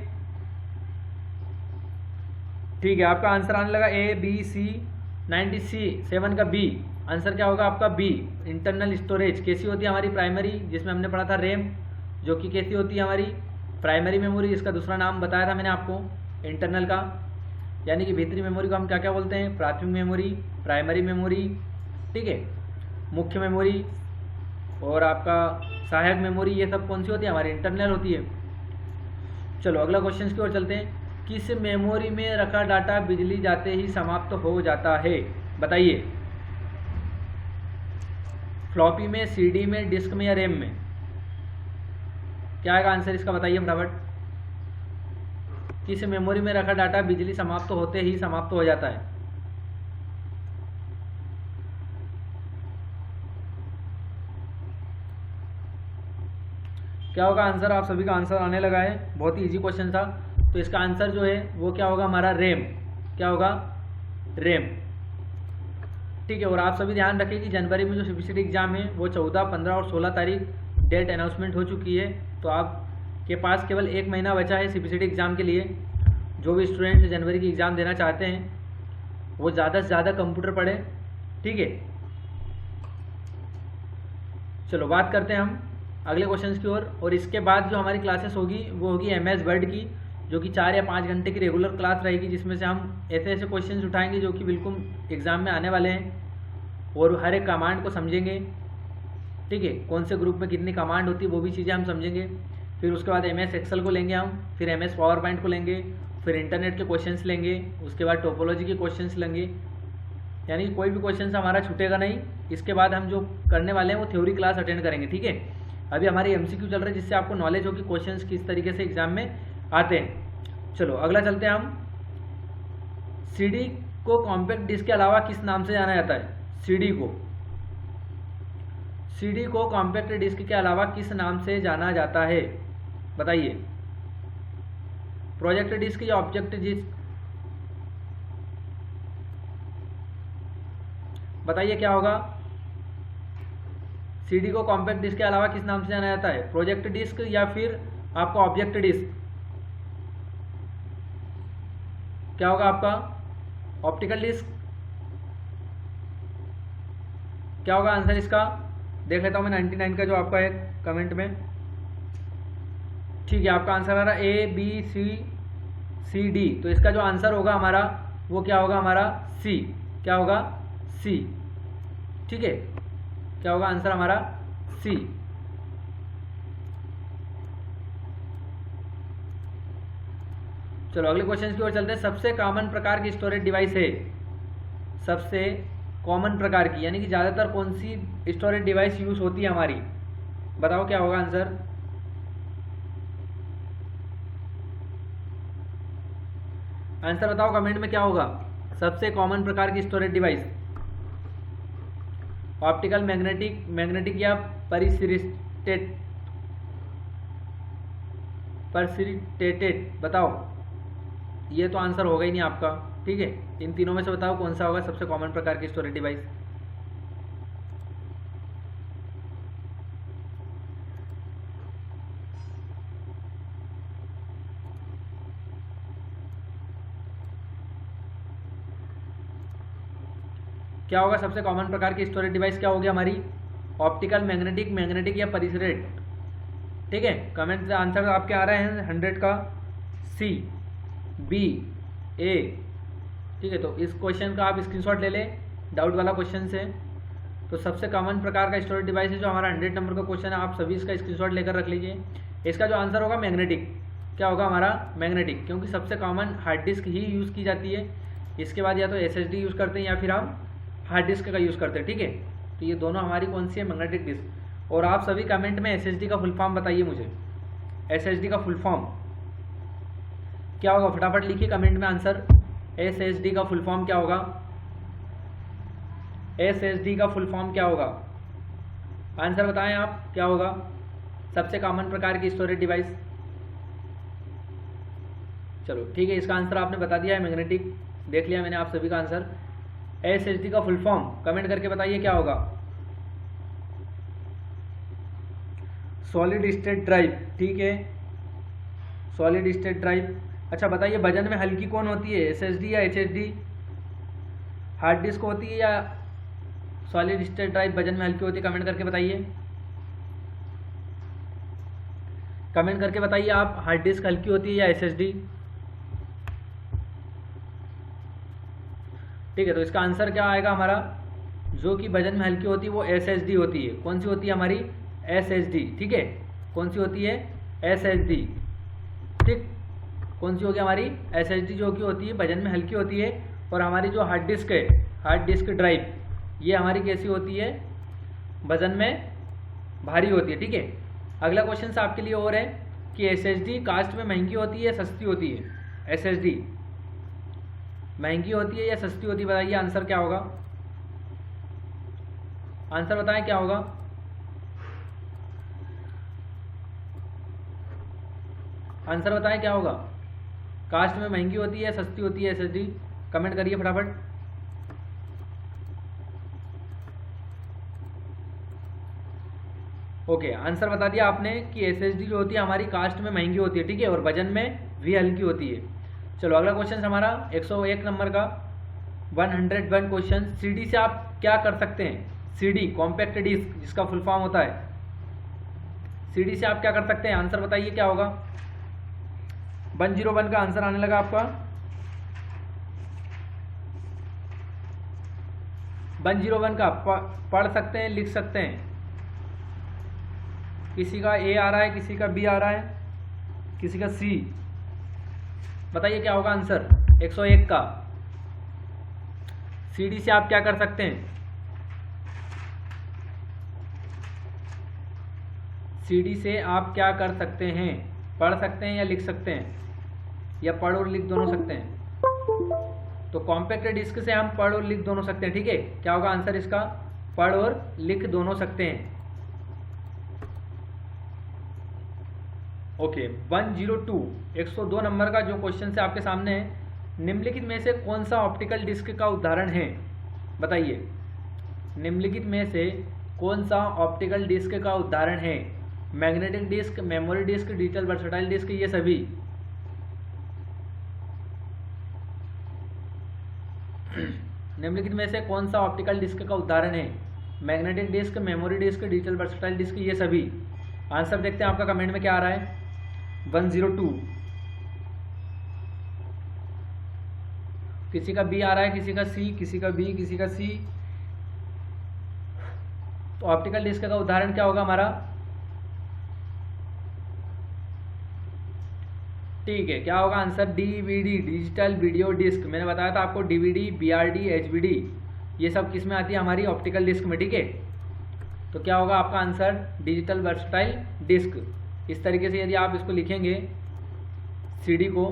ठीक है, आपका आंसर आने लगा ए, बी, सी। 97 का बी। आंसर क्या होगा आपका? बी। इंटरनल स्टोरेज कैसी होती है हमारी? प्राइमरी, जिसमें हमने पढ़ा था रैम, जो कि कैसी होती है हमारी? Primary memory. इसका दूसरा नाम बताया था मैंने आपको इंटरनल का, यानी कि भीतरी मेमोरी को हम क्या क्या बोलते हैं? प्राथमिक मेमोरी, प्राइमरी मेमोरी, ठीक है, मुख्य मेमोरी और आपका सहायक मेमोरी, ये सब कौन सी होती है? हमारी इंटरनल होती है। चलो अगला क्वेश्चन की ओर चलते हैं। किस मेमोरी में रखा डाटा बिजली जाते ही समाप्त हो जाता है? बताइए। फ्लॉपी में, सीडी में, डिस्क में या रैम में? क्या आएगा आंसर इसका? बताइए फटाफट। किस मेमोरी में रखा डाटा बिजली समाप्त होते ही समाप्त हो जाता है? क्या होगा आंसर? आप सभी का आंसर आने लगा है, बहुत ही इजी क्वेश्चन था। तो इसका आंसर जो है वो क्या होगा हमारा? रैम। क्या होगा? रैम, ठीक है। और आप सभी ध्यान रखें कि जनवरी में जो सीपीसीटी एग्जाम है वो 14, 15 और 16 तारीख डेट अनाउंसमेंट हो चुकी है। तो आपके पास केवल 1 महीना बचा है सीपीसीटी एग्जाम के लिए। जो भी स्टूडेंट जनवरी की एग्ज़ाम देना चाहते हैं वो ज़्यादा से ज़्यादा कंप्यूटर पढ़ें, ठीक है। चलो बात करते हैं हम अगले क्वेश्चंस की ओर। और इसके बाद जो हमारी क्लासेस होगी वो होगी MS वर्ड की, जो कि 4 या 5 घंटे की रेगुलर क्लास रहेगी, जिसमें से हम ऐसे ऐसे क्वेश्चंस उठाएंगे जो कि बिल्कुल एग्ज़ाम में आने वाले हैं, और हर एक कमांड को समझेंगे, ठीक है। कौन से ग्रुप में कितनी कमांड होती है वो भी चीज़ें हम समझेंगे। फिर उसके बाद MS एक्सेल को लेंगे हम, फिर MS पावर पॉइंट को लेंगे, फिर इंटरनेट के क्वेश्चंस लेंगे, उसके बाद टोपोलॉजी के क्वेश्चंस लेंगे, यानी कोई भी क्वेश्चन हमारा छूटेगा नहीं। इसके बाद हम जो करने वाले हैं वो थ्योरी क्लास अटेंड करेंगे, ठीक है। अभी हमारी MCQ चल रहा है, जिससे आपको नॉलेज हो कि क्वेश्चंस किस तरीके से एग्जाम में आते हैं। चलो अगला चलते हैं हम। CD को कॉम्पैक्ट डिस्क के अलावा किस नाम से जाना जाता है? CD को कॉम्पैक्ट डिस्क के अलावा किस नाम से जाना जाता है? बताइए। प्रोजेक्ट डिस्क या ऑब्जेक्ट डिस्क? बताइए क्या होगा? CD को कॉम्पैक्ट डिस्क के अलावा किस नाम से जाना जाता है? प्रोजेक्ट डिस्क या फिर आपका ऑब्जेक्ट डिस्क? क्या होगा आपका? Optical disk? क्या होगा आंसर इसका? देख लेता हूं मैं 99 का जो आपका है कमेंट में। ठीक है, आपका आंसर आ रहा है A, B, C, D। तो इसका जो आंसर होगा हमारा वो क्या होगा हमारा? C। क्या होगा? C, ठीक है। क्या होगा आंसर हमारा? C। चलो अगले क्वेश्चन की ओर चलते हैं। सबसे कॉमन प्रकार की स्टोरेज डिवाइस है? सबसे कॉमन प्रकार की, यानी कि ज़्यादातर कौन सी स्टोरेज डिवाइस यूज़ होती है हमारी? बताओ क्या होगा आंसर? आंसर बताओ कमेंट में क्या होगा। सबसे कॉमन प्रकार की स्टोरेज डिवाइस, ऑप्टिकल, मैग्नेटिक या परसिस्टेटेड, बताओ। ये तो आंसर होगा ही नहीं आपका, ठीक है। इन तीनों में से बताओ कौन सा होगा सबसे कॉमन प्रकार की स्टोरेज डिवाइस। क्या होगा सबसे कॉमन प्रकार की स्टोरेज डिवाइस, क्या होगी हमारी? ऑप्टिकल, मैग्नेटिक या परिसरेट, ठीक है। कमेंट से आंसर आपके आ रहे हैं 100 का सी, बी, ए, ठीक है। तो इस क्वेश्चन का आप स्क्रीनशॉट ले लें, डाउट वाला क्वेश्चन से। तो सबसे कॉमन प्रकार का स्टोरेज डिवाइस है जो हमारा 100 नंबर का क्वेश्चन है, आप सभी इसका स्क्रीनशॉट लेकर रख लीजिए। इसका जो आंसर होगा मैग्नेटिक, क्या होगा हमारा? मैग्नेटिक, क्योंकि सबसे कॉमन हार्ड डिस्क ही यूज़ की जाती है। इसके बाद या तो SSD यूज़ करते हैं या फिर हम हार्ड डिस्क का यूज़ करते हैं, ठीक है। तो ये दोनों हमारी कौन सी है? Magnetic disc. और आप सभी कमेंट में SSD का फुल फॉर्म बताइए मुझे। SSD का फुल फॉर्म क्या होगा? फटाफट लिखिए कमेंट में आंसर। SSD का फुल फॉर्म क्या होगा? SSD का फुल फॉर्म क्या होगा? आंसर बताएं आप, क्या होगा सबसे कॉमन प्रकार की स्टोरेज डिवाइस? चलो ठीक है, इसका आंसर आपने बता दिया है मैग्नेटिक, देख लिया मैंने आप सभी का आंसर। SSD का फुल फॉर्म कमेंट करके बताइए क्या होगा? सॉलिड स्टेट ड्राइव, ठीक है, सॉलिड स्टेट ड्राइव। अच्छा बताइए, वजन में हल्की कौन होती है? SSD या HDD? हार्ड डिस्क होती है या सॉलिड स्टेट ड्राइव वजन में हल्की होती है? कमेंट करके बताइए, कमेंट करके बताइए आप, हार्ड डिस्क हल्की होती है या SSD? ठीक है, तो इसका आंसर क्या आएगा हमारा? जो कि वजन में हल्की होती है वो SSD होती है। कौन सी होती है हमारी? SSD, ठीक है। कौन सी होती है? SSD, ठीक। कौन सी होगी हमारी? SSD, जो कि होती है वजन में हल्की होती है। और हमारी जो हार्ड डिस्क है, हार्ड डिस्क ड्राइव, ये हमारी कैसी होती है? वजन में भारी होती है, ठीक है। अगला क्वेश्चन आपके लिए और है कि SSD कास्ट में महंगी होती है या सस्ती होती है? SSD महंगी होती है या सस्ती होती है? बताइए आंसर क्या होगा? आंसर बताएं क्या होगा? आंसर बताएं क्या होगा? कास्ट में महंगी होती है या सस्ती होती है SSD? कमेंट करिए फटाफट। ओके, आंसर बता दिया आपने कि SSD जो होती है हमारी कास्ट में महंगी होती है, ठीक है, और वजन में भी हल्की होती है। चलो अगला क्वेश्चन हमारा 101 नंबर का 101 क्वेश्चन। CD से आप क्या कर सकते हैं? CD कॉम्पैक्ट डिस्क, जिसका फुल फॉर्म होता है। CD से आप क्या कर सकते हैं? आंसर बताइए क्या होगा? 101 का आंसर आने लगा आपका। 101 का पढ़ सकते हैं, लिख सकते हैं। किसी का A आ रहा है, किसी का B आ रहा है, किसी का C। बताइए क्या होगा आंसर 101 का? CD से आप क्या कर सकते हैं? CD से आप क्या कर सकते हैं? पढ़ सकते हैं या लिख सकते हैं, या पढ़ और लिख दोनों सकते हैं? तो कॉम्पैक्ट डिस्क से हम पढ़ और लिख दोनों सकते हैं, ठीक है। क्या होगा आंसर इसका? पढ़ और लिख दोनों सकते हैं। ओके, 102 102 नंबर का जो क्वेश्चन से आपके सामने है, निम्नलिखित में से कौन सा ऑप्टिकल डिस्क का उदाहरण है? बताइए, निम्नलिखित में से कौन सा ऑप्टिकल डिस्क का उदाहरण है? Magnetic disk, memory disk, digital versatile disk, ये सभी। निम्नलिखित में से कौन सा ऑप्टिकल डिस्क का उदाहरण है? Magnetic disk, memory disk, digital versatile disk, ये सभी। आंसर देखते हैं आपका कमेंट में क्या आ रहा है। 102, किसी का B आ रहा है, किसी का C, किसी का B, किसी का C। तो ऑप्टिकल डिस्क का उदाहरण क्या होगा हमारा? ठीक है, क्या होगा answer? DVD, digital video disk. मैंने बताया था आपको DVD, BRD, HBD, ये सब किस में आती है? हमारी ऑप्टिकल डिस्क में, ठीक है। तो क्या होगा आपका आंसर? Digital versatile disc. इस तरीके से यदि आप इसको लिखेंगे CD को,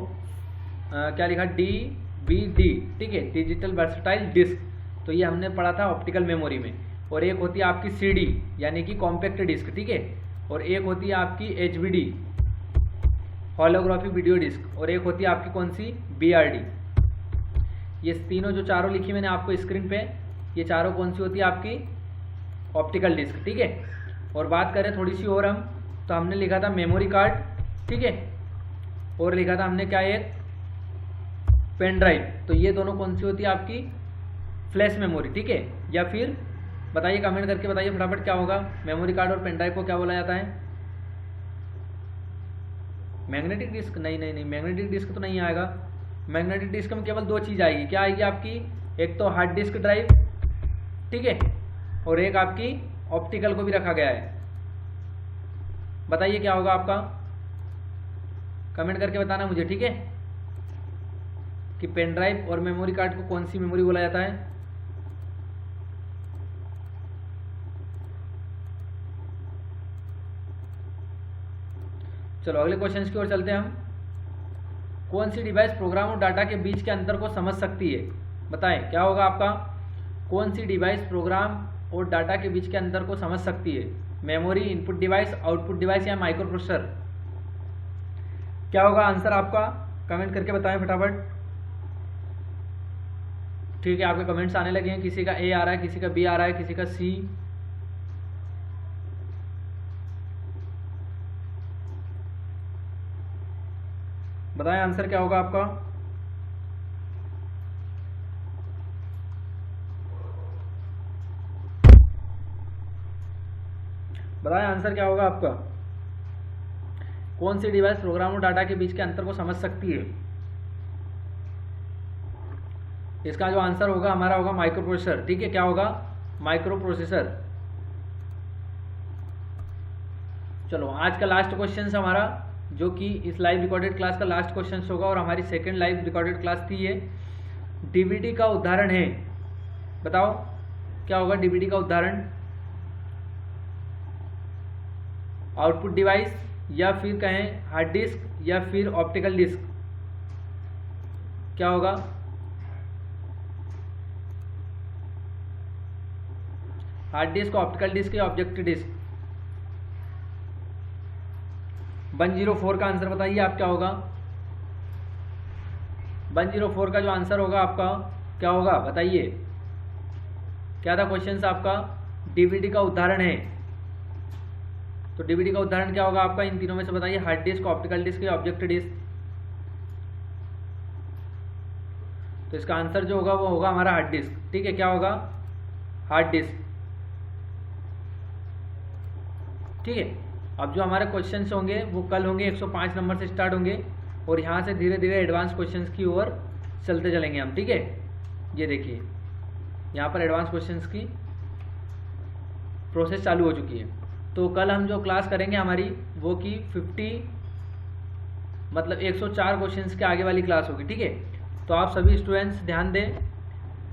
क्या लिखा, DVD, ठीक है, डिजिटल वर्सटाइल डिस्क, तो ये हमने पढ़ा था ऑप्टिकल मेमोरी में। और एक होती है आपकी CD यानी कि कॉम्पैक्ट डिस्क, ठीक है, और एक होती है आपकी HVD होलोग्राफी वीडियो डिस्क, और एक होती है आपकी कौन सी, BRD। ये तीनों जो चारों लिखी मैंने आपको स्क्रीन पे, ये चारों कौन सी होती है आपकी ऑप्टिकल डिस्क, ठीक है। और बात करें थोड़ी सी और हम, तो हमने लिखा था मेमोरी कार्ड, ठीक है, और लिखा था हमने क्या, एक पेन ड्राइव। तो ये दोनों कौन सी होती है आपकी फ्लैश मेमोरी, ठीक है। या फिर बताइए, कमेंट करके बताइए फटाफट क्या होगा, मेमोरी कार्ड और पेन ड्राइव को क्या बोला जाता है, मैग्नेटिक डिस्क। नहीं नहीं नहीं, मैग्नेटिक डिस्क तो नहीं आएगा। मैग्नेटिक डिस्क में केवल दो चीज़ आएगी, क्या आएगी आपकी, एक तो हार्ड डिस्क ड्राइव, ठीक है, और एक आपकी ऑप्टिकल को भी रखा गया है। बताइए क्या होगा आपका, कमेंट करके बताना मुझे, ठीक है, कि पेन ड्राइव और मेमोरी कार्ड को कौन सी मेमोरी बोला जाता है। चलो अगले क्वेश्चन की ओर चलते हैं हम। कौन सी डिवाइस प्रोग्राम और डाटा के बीच के अंतर को समझ सकती है, बताएं क्या होगा आपका, कौन सी डिवाइस प्रोग्राम और डाटा के बीच के अंतर को समझ सकती है, memory, input device, output device या माइक्रो प्रोसेसर। क्या होगा आंसर आपका, कमेंट करके बताएं फटाफट। ठीक है, आपके कमेंट्स आने लगे हैं, किसी का A आ रहा है, किसी का B आ रहा है, किसी का C। बताएं आंसर क्या होगा आपका। बताएं आंसर क्या होगा आपका, कौन सी डिवाइस प्रोग्राम और डाटा के बीच के अंतर को समझ सकती है। इसका जो आंसर होगा हमारा होगा माइक्रो प्रोसेसर, ठीक है, क्या होगा, माइक्रो प्रोसेसर। चलो आज का लास्ट क्वेश्चन हमारा, जो कि इस लाइव रिकॉर्डेड क्लास का लास्ट क्वेश्चन होगा और हमारी सेकंड लाइव रिकॉर्डेड क्लास थी ये, DVD का उदाहरण है। बताओ क्या होगा DVD का उदाहरण, आउटपुट डिवाइस, या फिर कहें हार्ड डिस्क, या फिर ऑप्टिकल डिस्क। क्या होगा, हार्ड डिस्क, ऑप्टिकल डिस्क या ऑब्जेक्ट डिस्क। 104 का आंसर बताइए आप क्या होगा, 104 का जो आंसर होगा आपका क्या होगा बताइए। क्या था क्वेश्चन आपका, DVD का उदाहरण है, तो DVD का उदाहरण क्या होगा आपका, इन तीनों में से बताइए, हार्ड डिस्क, ऑप्टिकल डिस्क या ऑब्जेक्ट डिस्क। तो इसका आंसर जो होगा वो होगा हमारा हार्ड डिस्क, ठीक है, क्या होगा, हार्ड डिस्क, ठीक है। अब जो हमारे क्वेश्चंस होंगे वो कल होंगे, 105 नंबर से स्टार्ट होंगे, और यहाँ से धीरे धीरे एडवांस क्वेश्चंस की ओर चलते चलेंगे हम, ठीक है। ये देखिए यहाँ पर एडवांस क्वेश्चंस की प्रोसेस चालू हो चुकी है। तो कल हम जो क्लास करेंगे हमारी वो की 104 क्वेश्चंस के आगे वाली क्लास होगी, ठीक है। तो आप सभी स्टूडेंट्स ध्यान दें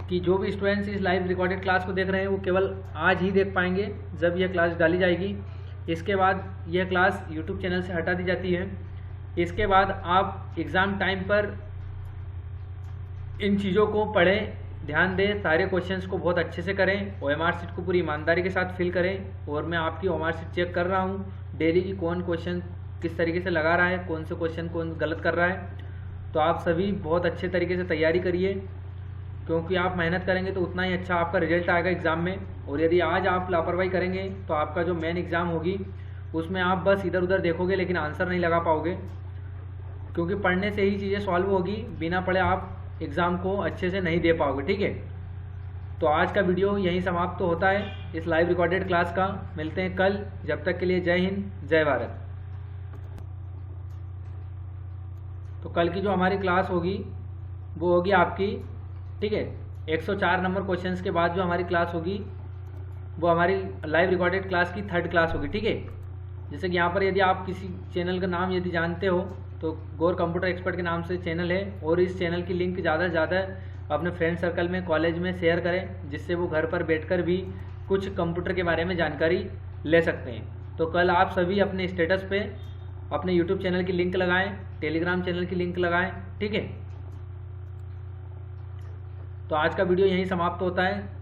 कि जो भी स्टूडेंट्स इस लाइव रिकॉर्डेड क्लास को देख रहे हैं वो केवल आज ही देख पाएंगे जब यह क्लास डाली जाएगी। इसके बाद यह क्लास YouTube चैनल से हटा दी जाती है। इसके बाद आप एग्ज़ाम टाइम पर इन चीज़ों को पढ़ें, ध्यान दें, सारे क्वेश्चंस को बहुत अच्छे से करें, OMR शीट को पूरी ईमानदारी के साथ फिल करें। और मैं आपकी OMR शीट चेक कर रहा हूँ डेली की कौन क्वेश्चन किस तरीके से लगा रहा है, कौन से क्वेश्चन कौन गलत कर रहा है। तो आप सभी बहुत अच्छे तरीके से तैयारी करिए, क्योंकि आप मेहनत करेंगे तो उतना ही अच्छा आपका रिजल्ट आएगा एग्ज़ाम में। और यदि आज आप लापरवाही करेंगे तो आपका जो मेन एग्ज़ाम होगी उसमें आप बस इधर उधर देखोगे लेकिन आंसर नहीं लगा पाओगे, क्योंकि पढ़ने से ही चीज़ें सॉल्व होगी, बिना पढ़े आप एग्ज़ाम को अच्छे से नहीं दे पाओगे, ठीक है। तो आज का वीडियो यहीं समाप्त तो होता है इस लाइव रिकॉर्डेड क्लास का। मिलते हैं कल, जब तक के लिए जय हिंद, जय भारत। तो कल की जो हमारी क्लास होगी वो होगी आपकी, ठीक है, 104 नंबर क्वेश्चंस के बाद जो हमारी क्लास होगी वो हमारी लाइव रिकॉर्डेड क्लास की 3rd क्लास होगी, ठीक है। जैसे कि यहाँ पर यदि आप किसी चैनल का नाम यदि जानते हो तो गौर कंप्यूटर एक्सपर्ट के नाम से चैनल है, और इस चैनल की लिंक ज़्यादा से ज़्यादा अपने फ्रेंड सर्कल में, कॉलेज में शेयर करें, जिससे वो घर पर बैठकर भी कुछ कंप्यूटर के बारे में जानकारी ले सकते हैं। तो कल आप सभी अपने स्टेटस पे अपने YouTube चैनल की लिंक लगाएं, टेलीग्राम चैनल की लिंक लगाएं, ठीक है। तो आज का वीडियो यहीं समाप्त होता है।